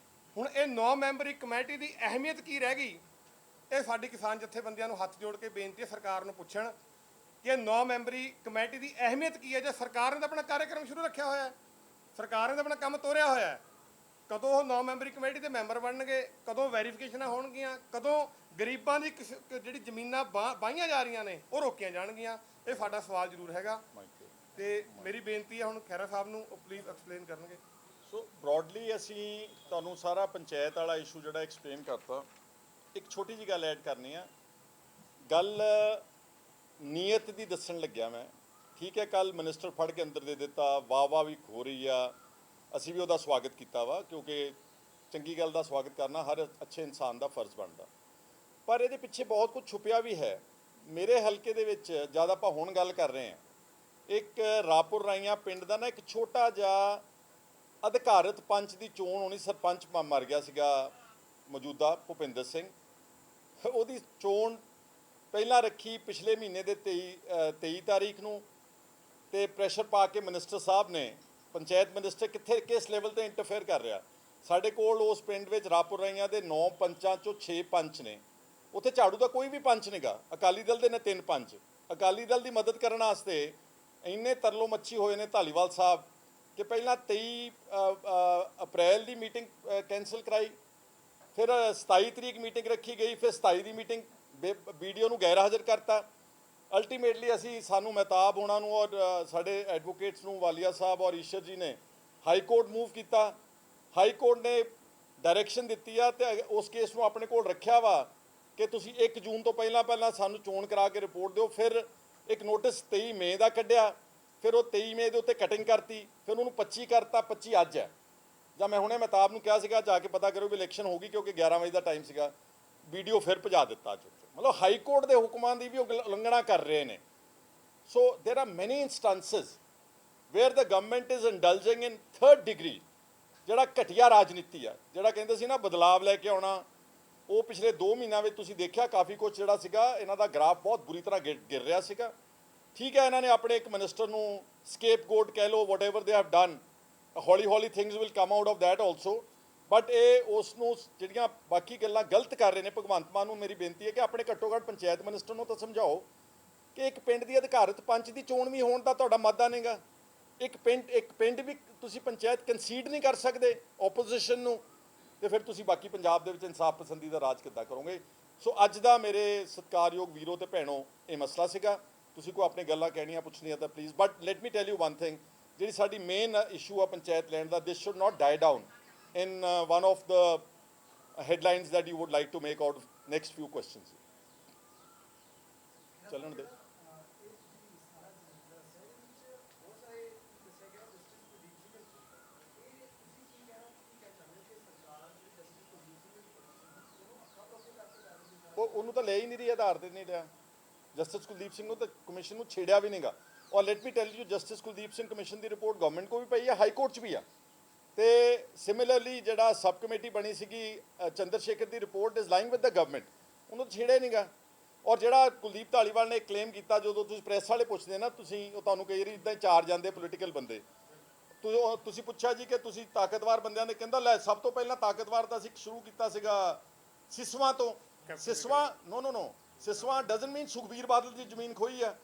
ਹੁਣ ਇਹ 9 ਮੈਂਬਰੀ ਕਮੇਟੀ ਦੀ ਅਹਿਮੀਅਤ ਕੀ ਰਹਿ ਗਈ? ਇਹ ਸਾਡੀ ਕਿਸਾਨ ਜਥੇਬੰਦੀਆਂ ਨੂੰ ਹੱਥ ਜੋੜ ਕੇ ਬੇਨਤੀ ਹੈ ਸਰਕਾਰ ਨੂੰ ਪੁੱਛਣ ਕਿ 9 ਮੈਂਬਰੀ ਕਮੇਟੀ ਦੀ ਅਹਿਮੀਅਤ ਕੀ ਹੈ। ਜੇ ਸਰਕਾਰ ਨੇ ਤਾਂ ਆਪਣਾ ਕਾਰਜਕ੍ਰਮ ਸ਼ੁਰੂ ਰੱਖਿਆ ਹੋਇਆ ਹੈ, ਸਰਕਾਰ ਨੇ ਤਾਂ ਆਪਣਾ ਕੰਮ ਤੋਰਿਆ ਹੋਇਆ ਹੈ, ਕਦੋਂ ਉਹ 9 ਮੈਂਬਰੀ ਕਮੇਟੀ ਦੇ ਮੈਂਬਰ ਬਣਨਗੇ, ਕਦੋਂ ਵੈਰੀਫਿਕੇਸ਼ਨਾਂ ਹੋਣਗੀਆਂ, ਕਦੋਂ ਗਰੀਬਾਂ ਦੀ ਜਿਹੜੀ ਜ਼ਮੀਨਾਂ ਵਾਹੀਆਂ ਜਾ ਰਹੀਆਂ ਨੇ ਉਹ ਰੋਕੀਆਂ ਜਾਣਗੀਆਂ? ਇਹ ਸਾਡਾ ਸਵਾਲ ਜ਼ਰੂਰ ਹੈਗਾ। ਤੇ ਮੇਰੀ ਬੇਨਤੀ ਹੈ ਹੁਣ ਖਹਿਰਾ ਸਾਹਿਬ ਨੂੰ ਉਹ ਪਲੀਜ਼ ਐਕਸਪਲੇਨ ਕਰਨਗੇ। ਸੋ ਬ੍ਰੌਡਲੀ ਅਸੀਂ ਤੁਹਾਨੂੰ ਸਾਰਾ ਪੰਚਾਇਤ ਵਾਲਾ ਇਸ਼ੂ ਜਿਹੜਾ ਐਕਸਪਲੇਨ ਕਰਤਾ। ਇੱਕ ਛੋਟੀ ਜਿਹੀ ਗੱਲ ਐਡ ਕਰਨੀ ਆ, ਗੱਲ ਨੀਅਤ ਦੀ ਦੱਸਣ ਲੱਗਿਆ ਮੈਂ। ਠੀਕ ਹੈ, ਕੱਲ ਮਿਨਿਸਟਰ ਫੜ ਕੇ ਅੰਦਰ ਦੇ ਦਿੱਤਾ, ਵਾਹ ਵੀ ਹੋ ਰਹੀ ਆ, ਅਸੀਂ ਵੀ ਉਹਦਾ ਸਵਾਗਤ ਕੀਤਾ ਵਾ, ਕਿਉਂਕਿ ਚੰਗੀ ਗੱਲ ਦਾ ਸਵਾਗਤ ਕਰਨਾ ਹਰ ਅੱਛੇ ਇਨਸਾਨ ਦਾ ਫਰਜ਼ ਬਣਦਾ। ਪਰ ਇਹਦੇ ਪਿੱਛੇ ਬਹੁਤ ਕੁਝ ਛੁਪਿਆ ਵੀ ਹੈ। ਮੇਰੇ ਹਲਕੇ ਦੇ ਵਿੱਚ ਜਦ ਆਪਾਂ ਹੁਣ ਗੱਲ ਕਰ ਰਹੇ ਹਾਂ, ਇੱਕ ਰਾਪੁਰ ਰਾਈਆਂ ਪਿੰਡ ਦਾ ਨਾ ਇੱਕ ਛੋਟਾ ਜਿਹਾ ਅਧਿਕਾਰਤ ਪੰਚ ਦੀ ਚੋਣ ਹੋਣੀ, ਸਰਪੰਚ ਮਰ ਗਿਆ ਸੀਗਾ ਮੌਜੂਦਾ ਭੁਪਿੰਦਰ ਸਿੰਘ। ਉਹਦੀ ਚੋਣ ਪਹਿਲਾਂ ਰੱਖੀ ਪਿਛਲੇ ਮਹੀਨੇ ਦੇ 23 ਤਾਰੀਖ ਨੂੰ, ਤੇ ਪ੍ਰੈਸ਼ਰ ਪਾ ਕੇ ਮਿਨਿਸਟਰ ਸਾਹਿਬ ਨੇ, ਪੰਚਾਇਤ ਮਿਨਿਸਟਰ ਕਿੱਥੇ ਕਿਸ ਲੈਵਲ ਤੇ ਇੰਟਰਫੇਅਰ ਕਰ ਰਿਹਾ। ਸਾਡੇ ਕੋਲ ਉਸ ਪਿੰਡ ਵਿੱਚ ਰਾਪੁਰ ਰਾਈਆਂ ਦੇ 9 ਪੰਚਾਂ 'ਚੋਂ 6 ਪੰਚ ਨੇ, ਉੱਥੇ ਝਾੜੂ ਦਾ ਕੋਈ ਵੀ ਪੰਚ ਨਹੀਂਗਾ। ਅਕਾਲੀ ਦਲ ਦੇ ਨੇ 3 ਪੰਚ। ਅਕਾਲੀ ਦਲ ਦੀ ਮਦਦ ਕਰਨ ਵਾਸਤੇ ਇੰਨੇ ਤਰਲੋ ਮੱਛੀ ਹੋਏ ਨੇ ਧਾਲੀਵਾਲ ਸਾਹਿਬ ਕਿ ਪਹਿਲਾਂ 23 ਅਪ੍ਰੈਲ ਦੀ ਮੀਟਿੰਗ ਕੈਂਸਲ ਕਰਾਈ, ਫਿਰ 27 ਤਰੀਕ ਮੀਟਿੰਗ ਰੱਖੀ ਗਈ, ਫਿਰ 27 ਦੀ ਮੀਟਿੰਗ BDO ਨੂੰ ਗੈਰ ਹਾਜ਼ਰ ਕਰਤਾ। ਅਲਟੀਮੇਟਲੀ ਅਸੀਂ ਸਾਨੂੰ ਮਹਿਤਾਬ ਹੋਣਾ ਨੂੰ ਔਰ ਸਾਡੇ ਐਡਵੋਕੇਟਸ ਨੂੰ, ਵਾਲੀਆ ਸਾਹਿਬ ਔਰ ਈਸ਼ਰ ਜੀ ਨੇ ਹਾਈ ਕੋਰਟ ਮੂਵ ਕੀਤਾ। ਹਾਈ ਕੋਰਟ ਨੇ ਡਾਇਰੈਕਸ਼ਨ ਦਿੱਤੀ ਆ ਤੇ ਉਸ ਕੇਸ ਨੂੰ ਆਪਣੇ ਕੋਲ ਰੱਖਿਆ ਵਾ ਕਿ ਤੁਸੀਂ 1 ਜੂਨ ਤੋਂ ਪਹਿਲਾਂ ਸਾਨੂੰ ਚੋਣ ਕਰਾ ਕੇ ਰਿਪੋਰਟ ਦਿਓ। ਫਿਰ ਇੱਕ ਨੋਟਿਸ 23 ਮਈ ਦਾ ਕੱਢਿਆ, ਫਿਰ ਉਹ 23 ਮਈ ਦੇ ਉੱਤੇ ਕਟਿੰਗ ਕਰਤੀ, ਫਿਰ ਉਹਨੂੰ 25 ਕਰਤਾ, 25 ਅੱਜ ਹੈ। ਜਾਂ ਮੈਂ ਹੁਣੇ ਮਹਿਤਾਬ ਨੂੰ ਕਿਹਾ ਸੀਗਾ ਜਾ ਕੇ ਪਤਾ ਕਰੋ ਵੀ ਇਲੈਕਸ਼ਨ ਹੋ ਗਈ, ਕਿਉਂਕਿ 11 ਵਜੇ ਦਾ ਟਾਈਮ ਸੀਗਾ, ਵੀਡੀਓ ਫਿਰ ਭਜਾ ਦਿੱਤਾ ਅੱਜ। ਮਤਲਬ ਹਾਈ ਕੋਰਟ ਦੇ ਹੁਕਮਾਂ ਦੀ ਵੀ ਉਲੰਘਣਾ ਕਰ ਰਹੇ ਨੇ। ਸੋ there are many instances where the government is indulging in 3rd degree, ਜਿਹੜਾ ਘਟੀਆ ਰਾਜਨੀਤੀ ਆ, ਜਿਹੜਾ ਕਹਿੰਦੇ ਸੀ ਨਾ ਬਦਲਾਵ ਲੈ ਕੇ ਆਉਣਾ, ਉਹ ਪਿਛਲੇ 2 ਮਹੀਨਿਆਂ ਵਿੱਚ ਤੁਸੀਂ ਦੇਖਿਆ ਕਾਫੀ ਕੁਝ ਜਿਹੜਾ ਸੀਗਾ ਇਹਨਾਂ ਦਾ ਗ੍ਰਾਫ ਬਹੁਤ ਬੁਰੀ ਤਰ੍ਹਾਂ ਗਿਰ ਰਿਹਾ ਸੀਗਾ। ਠੀਕ ਹੈ, ਇਹਨਾਂ ਨੇ ਆਪਣੇ ਇੱਕ ਮਿਨਿਸਟਰ ਨੂੰ ਸਕੇਪਗੋਟ ਕਹਿ ਲਓ, whatever they have done, ਹੌਲੀ things will come out of that also, but ਇਹ ਉਸ ਨੂੰ ਜਿਹੜੀਆਂ ਬਾਕੀ ਗੱਲਾਂ ਗਲਤ ਕਰ ਰਹੇ ਨੇ। ਭਗਵੰਤ ਮਾਨ ਨੂੰ ਮੇਰੀ ਬੇਨਤੀ ਹੈ ਕਿ ਆਪਣੇ ਘੱਟੋ ਘੱਟ ਪੰਚਾਇਤ ਮਿਨਿਸਟਰ ਨੂੰ ਤਾਂ ਸਮਝਾਓ ਕਿ ਇੱਕ ਪਿੰਡ ਦੀ ਅਧਿਕਾਰਤ ਪੰਚ ਦੀ ਚੋਣ ਵੀ ਹੋਣ ਦਾ ਤੁਹਾਡਾ ਮੱਦਾ ਨਹੀਂਗਾ। ਇੱਕ ਪਿੰਡ ਵੀ ਤੁਸੀਂ ਪੰਚਾਇਤ ਕੰਸੀਡ ਨਹੀਂ ਕਰ ਸਕਦੇ ਓਪੋਜੀਸ਼ਨ ਨੂੰ, ਤੇ ਫਿਰ ਤੁਸੀਂ ਬਾਕੀ ਪੰਜਾਬ ਦੇ ਵਿੱਚ ਇਨਸਾਫ ਪਸੰਦੀ ਦਾ ਰਾਜ ਕਿੱਦਾਂ ਕਰੋਗੇ। ਸੋ ਅੱਜ ਦਾ ਮੇਰੇ ਸਤਿਕਾਰਯੋਗ ਵੀਰੋ ਤੇ ਭੈਣੋ ਇਹ ਮਸਲਾ ਸੀਗਾ। ਤੁਸੀਂ ਕੋਈ ਆਪਣੀ ਗੱਲਾਂ ਕਹਿਣੀਆਂ ਪੁੱਛਣੀਆਂ ਤਾਂ please, but let me tell you one thing, ਜਿਹੜੀ ਸਾਡੀ ਮੇਨ ਇਸ਼ੂ ਆ ਪੰਚਾਇਤ ਲੈਣ ਦਾ, this should not die down in one of the headlines that you would like to make out of next few questions. ਚੱਲਣ ਦੇ ਉਹਨੂੰ ਤਾਂ ਲੈ ਹੀ ਨਹੀਂ ਰਹੀ, ਆਧਾਰ ਤੇ ਨਹੀਂ ਲਿਆ। ਜਸਟਿਸ ਕੁਲਦੀਪ ਸਿੰਘ ਨੂੰ ਤਾਂ ਕਮਿਸ਼ਨ ਨੂੰ ਛੇੜਿਆ ਵੀ ਨਹੀਂਗਾ। ਔਰ light me tell you, justice Kuldeep Singh commission the report government ਕੋਲ ਵੀ ਪਈ ਆ, ਹਾਈ ਕੋਰਟ 'ਚ ਵੀ ਆ। ਤੇ ਸਿਮਿਲਰਲੀ ਜਿਹੜਾ ਸਬ ਕਮੇਟੀ ਬਣੀ ਸੀਗੀ ਚੰਦਰ ਸ਼ੇਖਰ ਦੀ report is lying with the government, ਉਹਨੂੰ ਛੇੜਿਆ ਨਹੀਂਗਾ। ਔਰ ਜਿਹੜਾ ਕੁਲਦੀਪ ਧਾਲੀਵਾਲ ਨੇ ਕਲੇਮ ਕੀਤਾ, ਜਦੋਂ ਤੁਸੀਂ ਪ੍ਰੈਸ ਵਾਲੇ ਪੁੱਛਦੇ ਨਾ, ਤੁਸੀਂ ਉਹ ਤੁਹਾਨੂੰ ਕਈ ਵਾਰੀ ਇੱਦਾਂ ਹੀ ਚਾਰ ਜਾਂਦੇ ਪੋਲੀਟੀਕਲ ਬੰਦੇ, ਤੁਸੀਂ ਪੁੱਛਿਆ ਜੀ ਕਿ ਤੁਸੀਂ ਤਾਕਤਵਰ ਬੰਦਿਆਂ ਨੇ, ਕਹਿੰਦਾ ਲੈ ਸਭ ਤੋਂ ਪਹਿਲਾਂ ਤਾਕਤਵਰ ਤਾਂ ਅਸੀਂ ਸ਼ੁਰੂ ਕੀਤਾ ਸੀਗਾ ਸਿਸਵਾ ਤੋਂ। ਸਿਸਵਾ ਨੋ ਸਿਸਵਾ ਡਜ਼ਨਟ ਮੀਨ ਸੁਖਬੀਰ ਬਾਦਲ ਦੀ ਜ਼ਮੀਨ ਖੋਈ ਆ।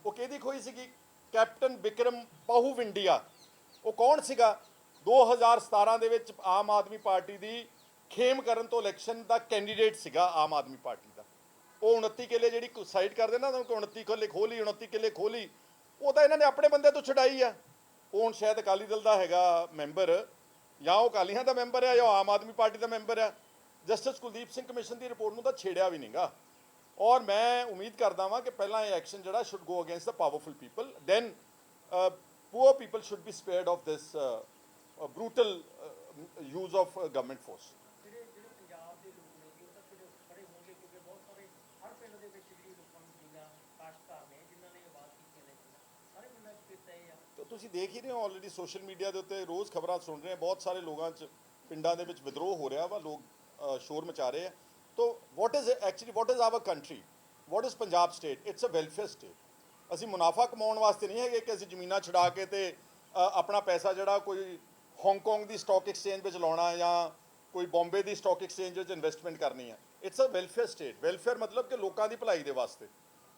ਉਹ ਕਿਹਦੀ ਖੋਈ ਸੀਗੀ? ਕੈਪਟਨ ਬਿਕਰਮ ਪਾਹੂਵਿੰਡੀਆ। ਉਹ ਕੌਣ ਸੀਗਾ? 2017 ਦੇ ਵਿੱਚ ਆਮ ਆਦਮੀ ਪਾਰਟੀ ਦੀ ਖੇਮ ਕਰਨ ਤੋਂ ਇਲੈਕਸ਼ਨ ਦਾ ਕੈਂਡੀਡੇਟ ਸੀਗਾ ਆਮ ਆਦਮੀ ਪਾਰਟੀ ਦਾ। ਉਹ 29 ਕਿੱਲੇ ਜਿਹੜੀ ਸਾਈਡ ਕਰਦੇ ਨਾ, 29 ਕਿੱਲੇ ਖੋਲੀ, 29 ਕਿੱਲੇ ਖੋਲੀ, ਉਹ ਤਾਂ ਇਹਨਾਂ ਨੇ ਆਪਣੇ ਬੰਦੇ ਤੋਂ ਛਡਾਈ ਆ। ਉਹ ਹੁਣ ਸ਼ਾਇਦ ਅਕਾਲੀ ਦਲ ਦਾ ਹੈਗਾ ਮੈਂਬਰ, ਜਾਂ ਉਹ ਅਕਾਲੀਆਂ ਦਾ ਮੈਂਬਰ ਆ ਜਾਂ ਆਮ ਆਦਮੀ ਪਾਰਟੀ ਦਾ ਮੈਂਬਰ ਆ। ਜਸਟਿਸ ਕੁਲਦੀਪ ਸਿੰਘ ਕਮਿਸ਼ਨ ਦੀ ਰਿਪੋਰਟ ਨੂੰ ਤਾਂ ਛੇੜਿਆ ਵੀ ਨਹੀਂਗਾ। ਔਰ ਮੈਂ ਉਮੀਦ ਕਰਦਾ ਵਾਂ ਕਿ ਪਹਿਲਾਂ ਇਹ ਐਕਸ਼ਨ ਜਿਹੜਾ should go against the powerful people, then poor people should be spared of this brutal use of government force. ਤੁਸੀਂ ਦੇਖ ਹੀ ਰਹੇ ਹੋ ਆਲਰੇਡੀ ਸੋਸ਼ਲ ਮੀਡੀਆ ਦੇ ਉੱਤੇ ਰੋਜ਼ ਖਬਰਾਂ ਸੁਣ ਰਹੇ ਆ, ਬਹੁਤ ਸਾਰੇ ਲੋਕਾਂ 'ਚ ਪਿੰਡਾਂ ਦੇ ਵਿੱਚ ਵਿਦਰੋਹ ਹੋ ਰਿਹਾ ਵਾ, ਲੋਕ ਸ਼ੋਰ ਮਚਾ ਰਹੇ ਆ। ਤੋ what is our country, what is Punjab state? It's a welfare state. ਅਸੀਂ ਮੁਨਾਫਾ ਕਮਾਉਣ ਵਾਸਤੇ ਨਹੀਂ ਹੈਗੇ ਕਿ ਅਸੀਂ ਜ਼ਮੀਨਾਂ ਛੁਡਾ ਕੇ ਤੇ ਆਪਣਾ ਪੈਸਾ ਜਿਹੜਾ ਕੋਈ ਹਾਂਗਕਾਂਗ ਦੀ ਸਟਾਕ ਐਕਸਚੇਂਜ ਵਿੱਚ ਲਾਉਣਾ ਜਾਂ ਕੋਈ ਬੰਬੇ ਦੀ ਸਟਾਕ ਐਕਸਚੇਂਜ ਵਿੱਚ ਇਨਵੈਸਟਮੈਂਟ ਕਰਨੀ ਆ। It's a welfare state. Welfare ਮਤਲਬ ਕਿ ਲੋਕਾਂ ਦੀ ਭਲਾਈ ਦੇ ਵਾਸਤੇ।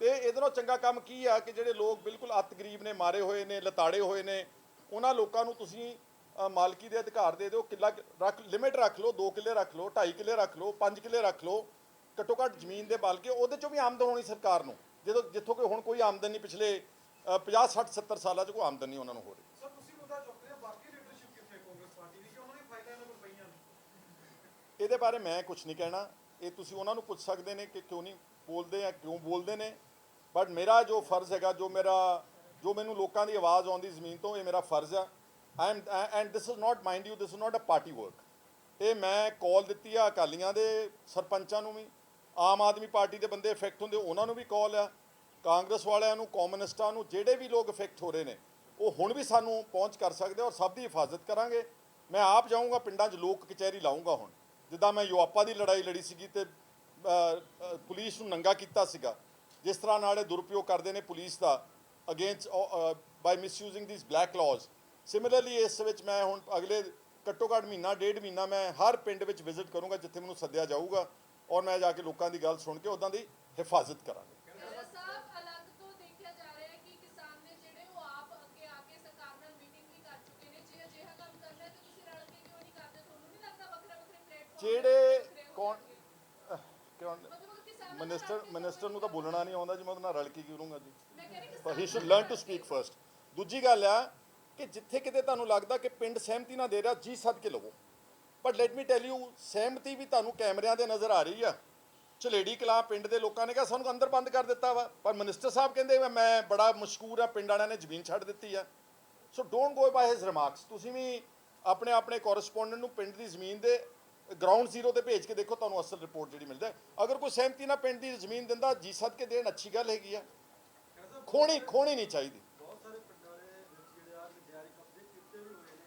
ਤੇ ਇਹਦੇ ਨਾਲੋਂ ਚੰਗਾ ਕੰਮ ਕੀ ਆ ਕਿ ਜਿਹੜੇ ਲੋਕ ਬਿਲਕੁਲ ਅੱਤ ਗਰੀਬ ਨੇ, ਮਾਰੇ ਹੋਏ ਨੇ, ਲਤਾੜੇ ਹੋਏ ਨੇ, ਉਹਨਾਂ ਲੋਕਾਂ ਨੂੰ ਤੁਸੀਂ ਮਾਲਕੀ ਦੇ ਅਧਿਕਾਰ ਦੇ ਦਿਓ। ਕਿੱਲਾ ਰੱਖ, ਲਿਮਿਟ ਰੱਖ ਲਓ, 2 ਕਿੱਲੇ ਰੱਖ ਲਓ, 2.5 ਕਿੱਲੇ ਰੱਖ ਲਓ, 5 ਕਿੱਲੇ ਰੱਖ ਲਓ, ਘੱਟੋ ਘੱਟ ਜ਼ਮੀਨ ਦੇ ਬਲ ਕੇ ਉਹਦੇ 'ਚੋਂ ਵੀ ਆਮਦਨ ਹੋਣੀ ਸਰਕਾਰ ਨੂੰ, ਜਿੱਥੋਂ ਕੋਈ ਹੁਣ ਕੋਈ ਆਮਦਨ ਨਹੀਂ, ਪਿਛਲੇ 50 60 70 ਸਾਲਾਂ 'ਚ ਕੋਈ ਆਮਦਨ ਨਹੀਂ ਉਹਨਾਂ ਨੂੰ ਹੋ ਰਹੀ। ਇਹਦੇ ਬਾਰੇ ਮੈਂ ਕੁਝ ਨਹੀਂ ਕਹਿਣਾ, ਇਹ ਤੁਸੀਂ ਉਹਨਾਂ ਨੂੰ ਪੁੱਛ ਸਕਦੇ ਨੇ ਕਿ ਕਿਉਂ ਨਹੀਂ ਬੋਲਦੇ ਆ, ਕਿਉਂ ਬੋਲਦੇ ਨੇ। ਬਟ ਮੇਰਾ ਜੋ ਫਰਜ਼ ਹੈਗਾ, ਜੋ ਮੈਨੂੰ ਲੋਕਾਂ ਦੀ ਆਵਾਜ਼ ਆਉਂਦੀ ਜ਼ਮੀਨ ਤੋਂ, ਇਹ ਮੇਰਾ ਫਰਜ਼ ਆ। And this is not, mind you, this is not a party work. ਇਹ ਮੈਂ ਕਾਲ ਦਿੱਤੀ ਆ ਅਕਾਲੀਆਂ ਦੇ ਸਰਪੰਚਾਂ ਨੂੰ ਵੀ, ਆਮ ਆਦਮੀ ਪਾਰਟੀ ਦੇ ਬੰਦੇ ਇਫੈਕਟ ਹੁੰਦੇ ਉਹਨਾਂ ਨੂੰ ਵੀ ਕਾਲ ਆ, ਕਾਂਗਰਸ ਵਾਲਿਆਂ ਨੂੰ, ਕਮਿਊਨਿਸਟਾਂ ਨੂੰ, ਜਿਹੜੇ ਵੀ ਲੋਕ ਇਫੈਕਟ ਹੋ ਰਹੇ ਨੇ ਉਹ ਹੁਣ ਵੀ ਸਾਨੂੰ ਪਹੁੰਚ ਕਰ ਸਕਦੇ ਔਰ ਸਭ ਦੀ ਹਿਫਾਜ਼ਤ ਕਰਾਂਗੇ। ਮੈਂ ਆਪ ਜਾਊਂਗਾ ਪਿੰਡਾਂ 'ਚ, ਲੋਕ ਕਚਹਿਰੀ ਲਾਊਂਗਾ। ਹੁਣ ਜਿੱਦਾਂ ਮੈਂ ਯੂਆਪਾ ਦੀ ਲੜਾਈ ਲੜੀ ਸੀਗੀ ਤੇ ਪੁਲਿਸ ਨੂੰ ਨੰਗਾ ਕੀਤਾ ਸੀਗਾ, ਜਿਸ ਤਰ੍ਹਾਂ ਨਾਲ ਇਹ ਦੁਰਉਪਯੋਗ ਕਰਦੇ ਨੇ ਪੁਲਿਸ ਦਾ against by misusing these black laws. Similarly ਇਸ ਵਿੱਚ ਮੈਂ ਹੁਣ ਅਗਲੇ ਘੱਟੋ ਘੱਟ ਮਹੀਨਾ ਡੇਢ ਮਹੀਨਾ ਮੈਂ ਹਰ ਪਿੰਡ ਵਿੱਚ ਵਿਜ਼ਿਟ ਕਰੂੰਗਾ ਜਿੱਥੇ ਮੈਨੂੰ ਸੱਦਿਆ ਜਾਊਗਾ, ਔਰ ਮੈਂ ਜਾ ਕੇ ਲੋਕਾਂ ਦੀ ਗੱਲ ਸੁਣ ਕੇ ਉੱਦਾਂ ਦੀ ਹਿਫਾਜ਼ਤ ਕਰਾਂਗਾ। ਜਿਹੜੇ ਕੌਣ ਮਿਨਿਸਟਰ ਨੂੰ ਤਾਂ ਬੋਲਣਾ ਨਹੀਂ ਆਉਂਦਾ ਜੀ, ਮੈਂ ਉਹਦੇ ਨਾਲ ਰਲ ਕੇ ਕਰੂੰਗਾ ਜੀ। He should learn to speak first. ਦੂਜੀ ਗੱਲ ਆ ਕਿ ਜਿੱਥੇ ਕਿਤੇ ਤੁਹਾਨੂੰ ਲੱਗਦਾ ਕਿ ਪਿੰਡ ਸਹਿਮਤੀ ਨਾ ਦੇ ਰਿਹਾ, ਜੀ ਸੱਦ ਕੇ ਲਵੋ। But let me tell you, ਸਹਿਮਤੀ ਵੀ ਤੁਹਾਨੂੰ ਕੈਮਰਿਆਂ ਦੇ ਨਜ਼ਰ ਆ ਰਹੀ ਆ। ਝਲੇੜੀ ਕਲਾਂ ਪਿੰਡ ਦੇ ਲੋਕਾਂ ਨੇ ਕਿਹਾ ਸਾਨੂੰ ਅੰਦਰ ਬੰਦ ਕਰ ਦਿੱਤਾ ਵਾ, ਪਰ ਮਿਨਿਸਟਰ ਸਾਹਿਬ ਕਹਿੰਦੇ ਮੈਂ ਬੜਾ ਮਸ਼ਕੂਰ ਆ, ਪਿੰਡ ਵਾਲਿਆਂ ਨੇ ਜ਼ਮੀਨ ਛੱਡ ਦਿੱਤੀ ਆ। So don't go by his remarks. ਤੁਸੀਂ ਵੀ ਆਪਣੇ ਆਪਣੇ ਕੋਰਸਪੋਂਡੈਂਟ ਨੂੰ ਪਿੰਡ ਦੀ ਜ਼ਮੀਨ ਦੇ ਗਰਾਊਂਡ ਜ਼ੀਰੋ ਤੇ ਭੇਜ ਕੇ ਦੇਖੋ, ਤੁਹਾਨੂੰ ਅਸਲ ਰਿਪੋਰਟ ਜਿਹੜੀ ਮਿਲਦਾ। ਅਗਰ ਕੋਈ ਸਹਿਮਤੀ ਨਾਲ ਪਿੰਡ ਦੀ ਜ਼ਮੀਨ ਦਿੰਦਾ, ਜੀ ਸੱਦ ਕੇ ਦੇਣ, ਅੱਛੀ ਗੱਲ ਹੈਗੀ ਆ। ਖੋਣੀ ਨਹੀਂ ਚਾਹੀਦੀ। ਬਹੁਤ ਸਾਰੇ ਪਿੰਡਾਂ ਦੇ ਵਿੱਚ ਜਿਹੜੇ ਆ ਨਜਾਇਜ਼ ਕਬਜ਼ੇ ਕੀਤੇ ਵੀ ਹੋਏ ਨੇ,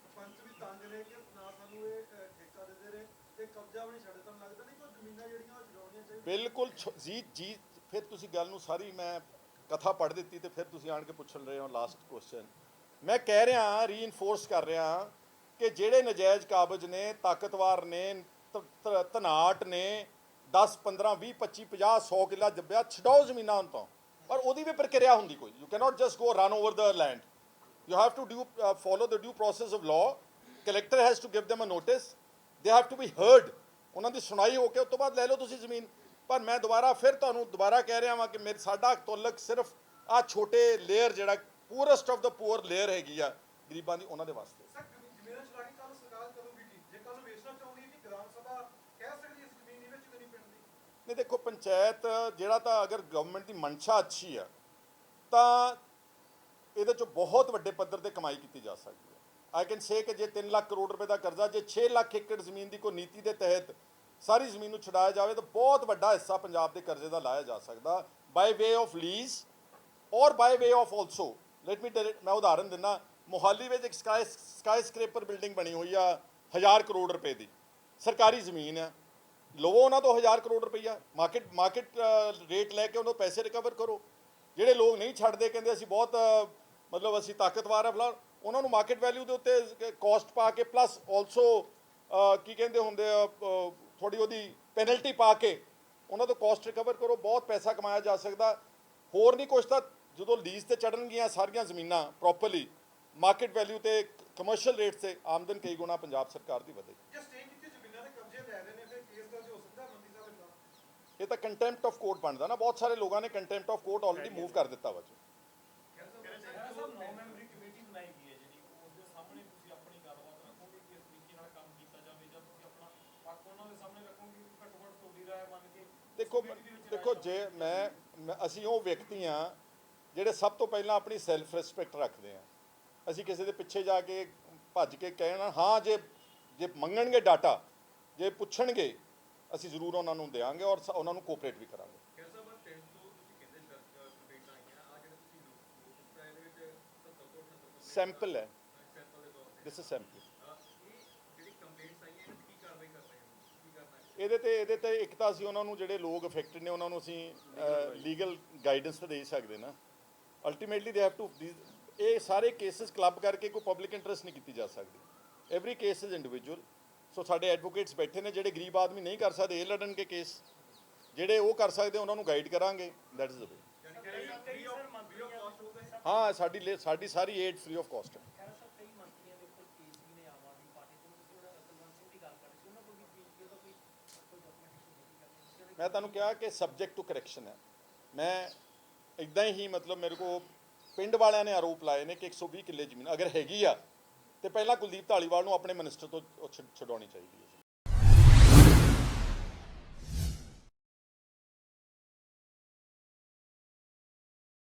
ਸਰਪੰਚ ਵੀ ਤੰਗ ਨੇ ਕਿ ਨਾ ਸਾਨੂੰ ਇਹ ਠੇਕਾ ਦਿੰਦੇ ਰਹੇ ਤੇ ਕਬਜ਼ਾ ਵੀ ਨਹੀਂ ਛੱਡੇ। ਤੁਹਾਨੂੰ ਲੱਗਦਾ ਨਹੀਂ ਕੋਈ ਜ਼ਮੀਨਾਂ ਜਿਹੜੀਆਂ ਉਹ ਛਡਾਉਣੀਆਂ ਚਾਹੀਦੀਆਂ? ਬਿਲਕੁਲ ਜੀ। ਫਿਰ ਤੁਸੀਂ ਗੱਲ ਨੂੰ ਸਾਰੀ ਮੈਂ ਕਥਾ ਪੜ੍ਹ ਦਿੱਤੀ ਤੇ ਫਿਰ ਤੁਸੀਂ ਆਣ ਕੇ ਪੁੱਛ ਰਹੇ ਹੋ ਲਾਸਟ ਕੁਐਸਚਨ। ਮੈਂ ਕਹਿ ਰਿਹਾ, ਰੀਇਨਫੋਰਸ ਕਰ ਰਿਹਾ ਕਿ ਜਿਹੜੇ ਨਜਾਇਜ਼ ਕਾਬਜ਼ ਨੇ, ਤਾਕਤਵਰ ਨੇ, ਧਨਾਟ ਨੇ, 10 15 20 25 50 100 ਕਿੱਲਾ ਜੱਬਿਆ, ਛਡਾਓ ਜ਼ਮੀਨਾਂ ਉਹਨਾਂ ਤੋਂ। ਪਰ ਉਹਦੀ ਵੀ ਪ੍ਰਕਿਰਿਆ ਹੁੰਦੀ ਕੋਈ। You cannot just go run over the land. You have to follow the due process of law. Collector has to give them a notice, they have to be heard। ਉਹਨਾਂ ਦੀ ਸੁਣਾਈ ਹੋ ਕੇ ਉਸ ਤੋਂ ਬਾਅਦ ਲੈ ਲਓ ਤੁਸੀਂ ਜ਼ਮੀਨ। ਪਰ ਮੈਂ ਫਿਰ ਤੁਹਾਨੂੰ ਦੁਬਾਰਾ ਕਹਿ ਰਿਹਾ ਵਾਂ ਕਿ ਸਾਡਾ ਤੁਲਕ ਸਿਰਫ ਆਹ ਛੋਟੇ ਲੇਅਰ, ਜਿਹੜਾ ਪੂਰੈਸਟ ਆਫ ਦ ਪੂਅਰ ਲੇਅਰ ਹੈਗੀ ਆ ਗਰੀਬਾਂ ਦੀ, ਉਹਨਾਂ ਦੇ ਵਾਸਤੇ। ਸਰ ਜ਼ਮੀਨਾਂ ਛਡਾ ਕੇ ਕੱਲ ਸਰਕਾਰ ਕਰੂਗੀ ਕੀ? ਜੇ ਕੱਲ ਵੇਚਣਾ ਚਾਹੁੰਦੀ ਹੈ ਕਿ ਗ੍ਰਾਮ ਸਭਾ ਕਹਿ ਸਕਦੀ ਇਸ ਜ਼ਮੀਨ ਨਹੀਂ ਵੇਚਣੀ ਪਿੰਡ ਦੀ? ਨਹੀਂ ਦੇਖੋ, ਪੰਚਾਇਤ ਜਿਹੜਾ ਤਾਂ ਅਗਰ ਗਵਰਨਮੈਂਟ ਦੀ ਮਨਸ਼ਾ ਅੱਛੀ ਆ ਤਾਂ ਇਹਦੇ 'ਚੋਂ ਬਹੁਤ ਵੱਡੇ ਪੱਧਰ ਤੇ ਕਮਾਈ ਕੀਤੀ ਜਾ ਸਕਦੀ ਹੈ। ਆਈ ਕੈਨ ਸੇ ਕਿ ਜੇ 3 ਲੱਖ ਕਰੋੜ ਰੁਪਏ ਦਾ ਕਰਜ਼ਾ, ਜੇ 6 ਲੱਖ ਏਕੜ ਜ਼ਮੀਨ ਦੀ ਕੋਈ ਨੀਤੀ ਦੇ ਤਹਿਤ ਸਾਰੀ ਜ਼ਮੀਨ ਨੂੰ ਛਡਾਇਆ ਜਾਵੇ ਤਾਂ ਬਹੁਤ ਵੱਡਾ ਹਿੱਸਾ ਪੰਜਾਬ ਦੇ ਕਰਜ਼ੇ ਦਾ ਲਾਇਆ ਜਾ ਸਕਦਾ, ਬਾਈ way of lease or by way of also. Let me tell, ਮੈਂ ਉਦਾਹਰਨ ਦਿੰਦਾ, ਮੋਹਾਲੀ ਵਿੱਚ ਇੱਕ ਸਕਾਈ ਸਕ੍ਰੇਪਰ ਬਿਲਡਿੰਗ ਬਣੀ ਹੋਈ ਆ 1000 ਕਰੋੜ ਰੁਪਏ ਦੀ, ਸਰਕਾਰੀ ਜ਼ਮੀਨ ਆ। ਲਵੋ ਉਹਨਾਂ ਤੋਂ 1000 ਕਰੋੜ ਰੁਪਈਆ, ਮਾਰਕੀਟ ਰੇਟ ਲੈ ਕੇ ਉਹਨਾਂ ਤੋਂ ਪੈਸੇ ਰਿਕਵਰ ਕਰੋ। ਜਿਹੜੇ ਲੋਕ ਨਹੀਂ ਛੱਡਦੇ, ਕਹਿੰਦੇ ਅਸੀਂ ਬਹੁਤ ਮਤਲਬ ਅਸੀਂ ਤਾਕਤਵਰ ਆ ਫਲਾ, ਉਹਨਾਂ ਨੂੰ ਮਾਰਕੀਟ ਵੈਲਿਊ ਦੇ ਉੱਤੇ ਕੋਸਟ ਪਾ ਕੇ ਪਲੱਸ ਆਲਸੋ ਕੀ ਕਹਿੰਦੇ ਹੁੰਦੇ ਆ, ਥੋੜੀ ਉਹਦੀ ਪੈਨਲਟੀ ਪਾ ਕੇ ਉਹਨਾਂ ਤੋਂ ਕੋਸਟ ਰਿਕਵਰ ਕਰੋ। ਬਹੁਤ ਪੈਸਾ ਕਮਾਇਆ ਜਾ ਸਕਦਾ। ਹੋਰ ਨਹੀਂ ਕੁਛ ਤਾਂ ਜਦੋਂ ਲੀਜ਼ ਤੇ ਚੜਨਗੀਆਂ ਸਾਰੀਆਂ ਜ਼ਮੀਨਾਂ ਪ੍ਰੋਪਰਲੀ ਮਾਰਕੀਟ ਵੈਲਿਊ ਤੇ ਕਮਰਸ਼ੀਅਲ ਰੇਟ ਤੇ, ਆਮਦਨ ਕਈ ਗੁਣਾ ਪੰਜਾਬ ਸਰਕਾਰ ਦੀ ਵਧੇਗੀ। ਜੇ ਸਟੇ ਕੀਤੀ ਜ਼ਮੀਨਾਂ ਦੇ ਕਬਜ਼ੇ ਲੈ ਰਹੇ ਨੇ ਫਿਰ ਕੇਸ ਦਰਜ ਹੋ ਸਕਦਾ ਮੰਤਰੀ ਸਾਹਿਬ ਦੇ ਖਿਲਾਫ? ਇਹ ਤਾਂ ਕੰਟੈਂਪਟ ਆਫ ਕੋਰਟ ਬਣਦਾ ਨਾ। ਬਹੁਤ ਸਾਰੇ ਲੋਕਾਂ ਨੇ contempt of court already move ਕਰ ਦਿੱਤਾ ਵਾ ਜੀ। ਸਭ 9 ਮੈਂਬਰੀ ਕਮੇਟੀ ਬਣਾਈ ਗਈ ਹੈ ਜਿਹੜੀ, ਉਸ ਦੇ ਸਾਹਮਣੇ ਤੁਸੀਂ ਆਪਣੀ ਗੱਲਬਾਤ ਰੱਖੋਗੇ ਕਿ ਇਸ ਤਰੀਕੇ ਨਾਲ ਕੰਮ ਕੀਤਾ ਜਾਵੇ, ਜਾਂ ਤੁਸੀਂ ਆਪਣਾ ਪੱਖ ਉਹਨਾਂ ਦੇ ਸਾਹਮਣੇ ਰੱਖੋਗੇ ਕਿ ਘੱਟੋ ਘੱਟ ਤੁਹਾਡੀ ਰਾਏ ਮੰਨ ਕੇ? ਦੇਖੋ ਜੇ ਅਸੀਂ ਉਹ ਵਿਅਕਤੀ ਆ ਜਿਹੜੇ ਸਭ ਤੋਂ ਪਹਿਲਾਂ ਆਪਣੀ ਸੈਲਫ ਰਿਸਪੈਕਟ ਰੱਖਦੇ ਆ। ਅਸੀਂ ਕਿਸੇ ਦੇ ਪਿੱਛੇ ਜਾ ਕੇ ਭੱਜ ਕੇ ਕਹਿਣਾ, ਹਾਂ ਜੇ ਮੰਗਣਗੇ ਡਾਟਾ, ਜੇ ਪੁੱਛਣਗੇ, ਅਸੀਂ ਜ਼ਰੂਰ ਉਹਨਾਂ ਨੂੰ ਦੇਵਾਂਗੇ ਔਰ ਉਹਨਾਂ ਨੂੰ ਕੋਆਪਰੇਟ ਵੀ ਕਰਾਂਗੇ। ਸੈਂਪਲ ਹੈ, ਦਿਸ ਇਜ਼ ਸੈਂਪਲ। ਇਹਦੇ ਤੇ ਇੱਕ ਤਾਂ ਅਸੀਂ ਉਹਨਾਂ ਨੂੰ, ਜਿਹੜੇ ਲੋਕ ਅਫੈਕਟਡ ਨੇ, ਉਹਨਾਂ ਨੂੰ ਅਸੀਂ ਲੀਗਲ ਗਾਈਡੈਂਸ ਤਾਂ ਦੇ ਸਕਦੇ ਨਾ। ਅਲਟੀਮੇਟਲੀ ਦੇ ਹੈਵ ਟੂ, ਇਹ ਸਾਰੇ ਕੇਸਿਸ ਕਲੱਬ ਕਰਕੇ ਕੋਈ ਪਬਲਿਕ ਇੰਟਰਸਟ ਨਹੀਂ ਕੀਤੀ ਜਾ ਸਕਦੀ। Every case is individual. So ਸਾਡੇ ਐਡਵੋਕੇਟਸ ਬੈਠੇ ਨੇ, ਜਿਹੜੇ ਗਰੀਬ ਆਦਮੀ ਨਹੀਂ ਕਰ ਸਕਦੇ ਇਹ ਲੜਨਗੇ ਕੇਸ, ਜਿਹੜੇ ਉਹ ਕਰ ਸਕਦੇ ਉਹਨਾਂ ਨੂੰ ਗਾਈਡ ਕਰਾਂਗੇ। ਦੈਟ ਇਜ਼ ਦ ਵੇ। ਹਾਂ, ਸਾਡੀ ਸਾਰੀ ਏਡ ਫ੍ਰੀ ਆਫ ਕਾਸਟ ਹੈ। ਮੈਂ ਤੁਹਾਨੂੰ ਕਿਹਾ ਕਿ ਸਬਜੈਕਟ ਟੂ ਕਰੈਕਸ਼ਨ ਹੈ। ਮੈਂ ਇੱਦਾਂ ਹੀ ਮਤਲਬ ਮੇਰੇ ਕੋਲ ਪਿੰਡ ਵਾਲਿਆਂ ਨੇ ਆਰੋਪ ਲਾਏ ਨੇ ਕਿ 120 ਕਿੱਲੇ ਜ਼ਮੀਨ ਅਗਰ ਹੈਗੀ ਆ ਤੇ ਪਹਿਲਾਂ ਕੁਲਦੀਪ ਧਾਲੀਵਾਲ ਨੂੰ ਆਪਣੇ ਮਿਨਿਸਟਰ ਤੋਂ ਛਡਾਉਣੀ ਚਾਹੀਦੀ ਹੈ।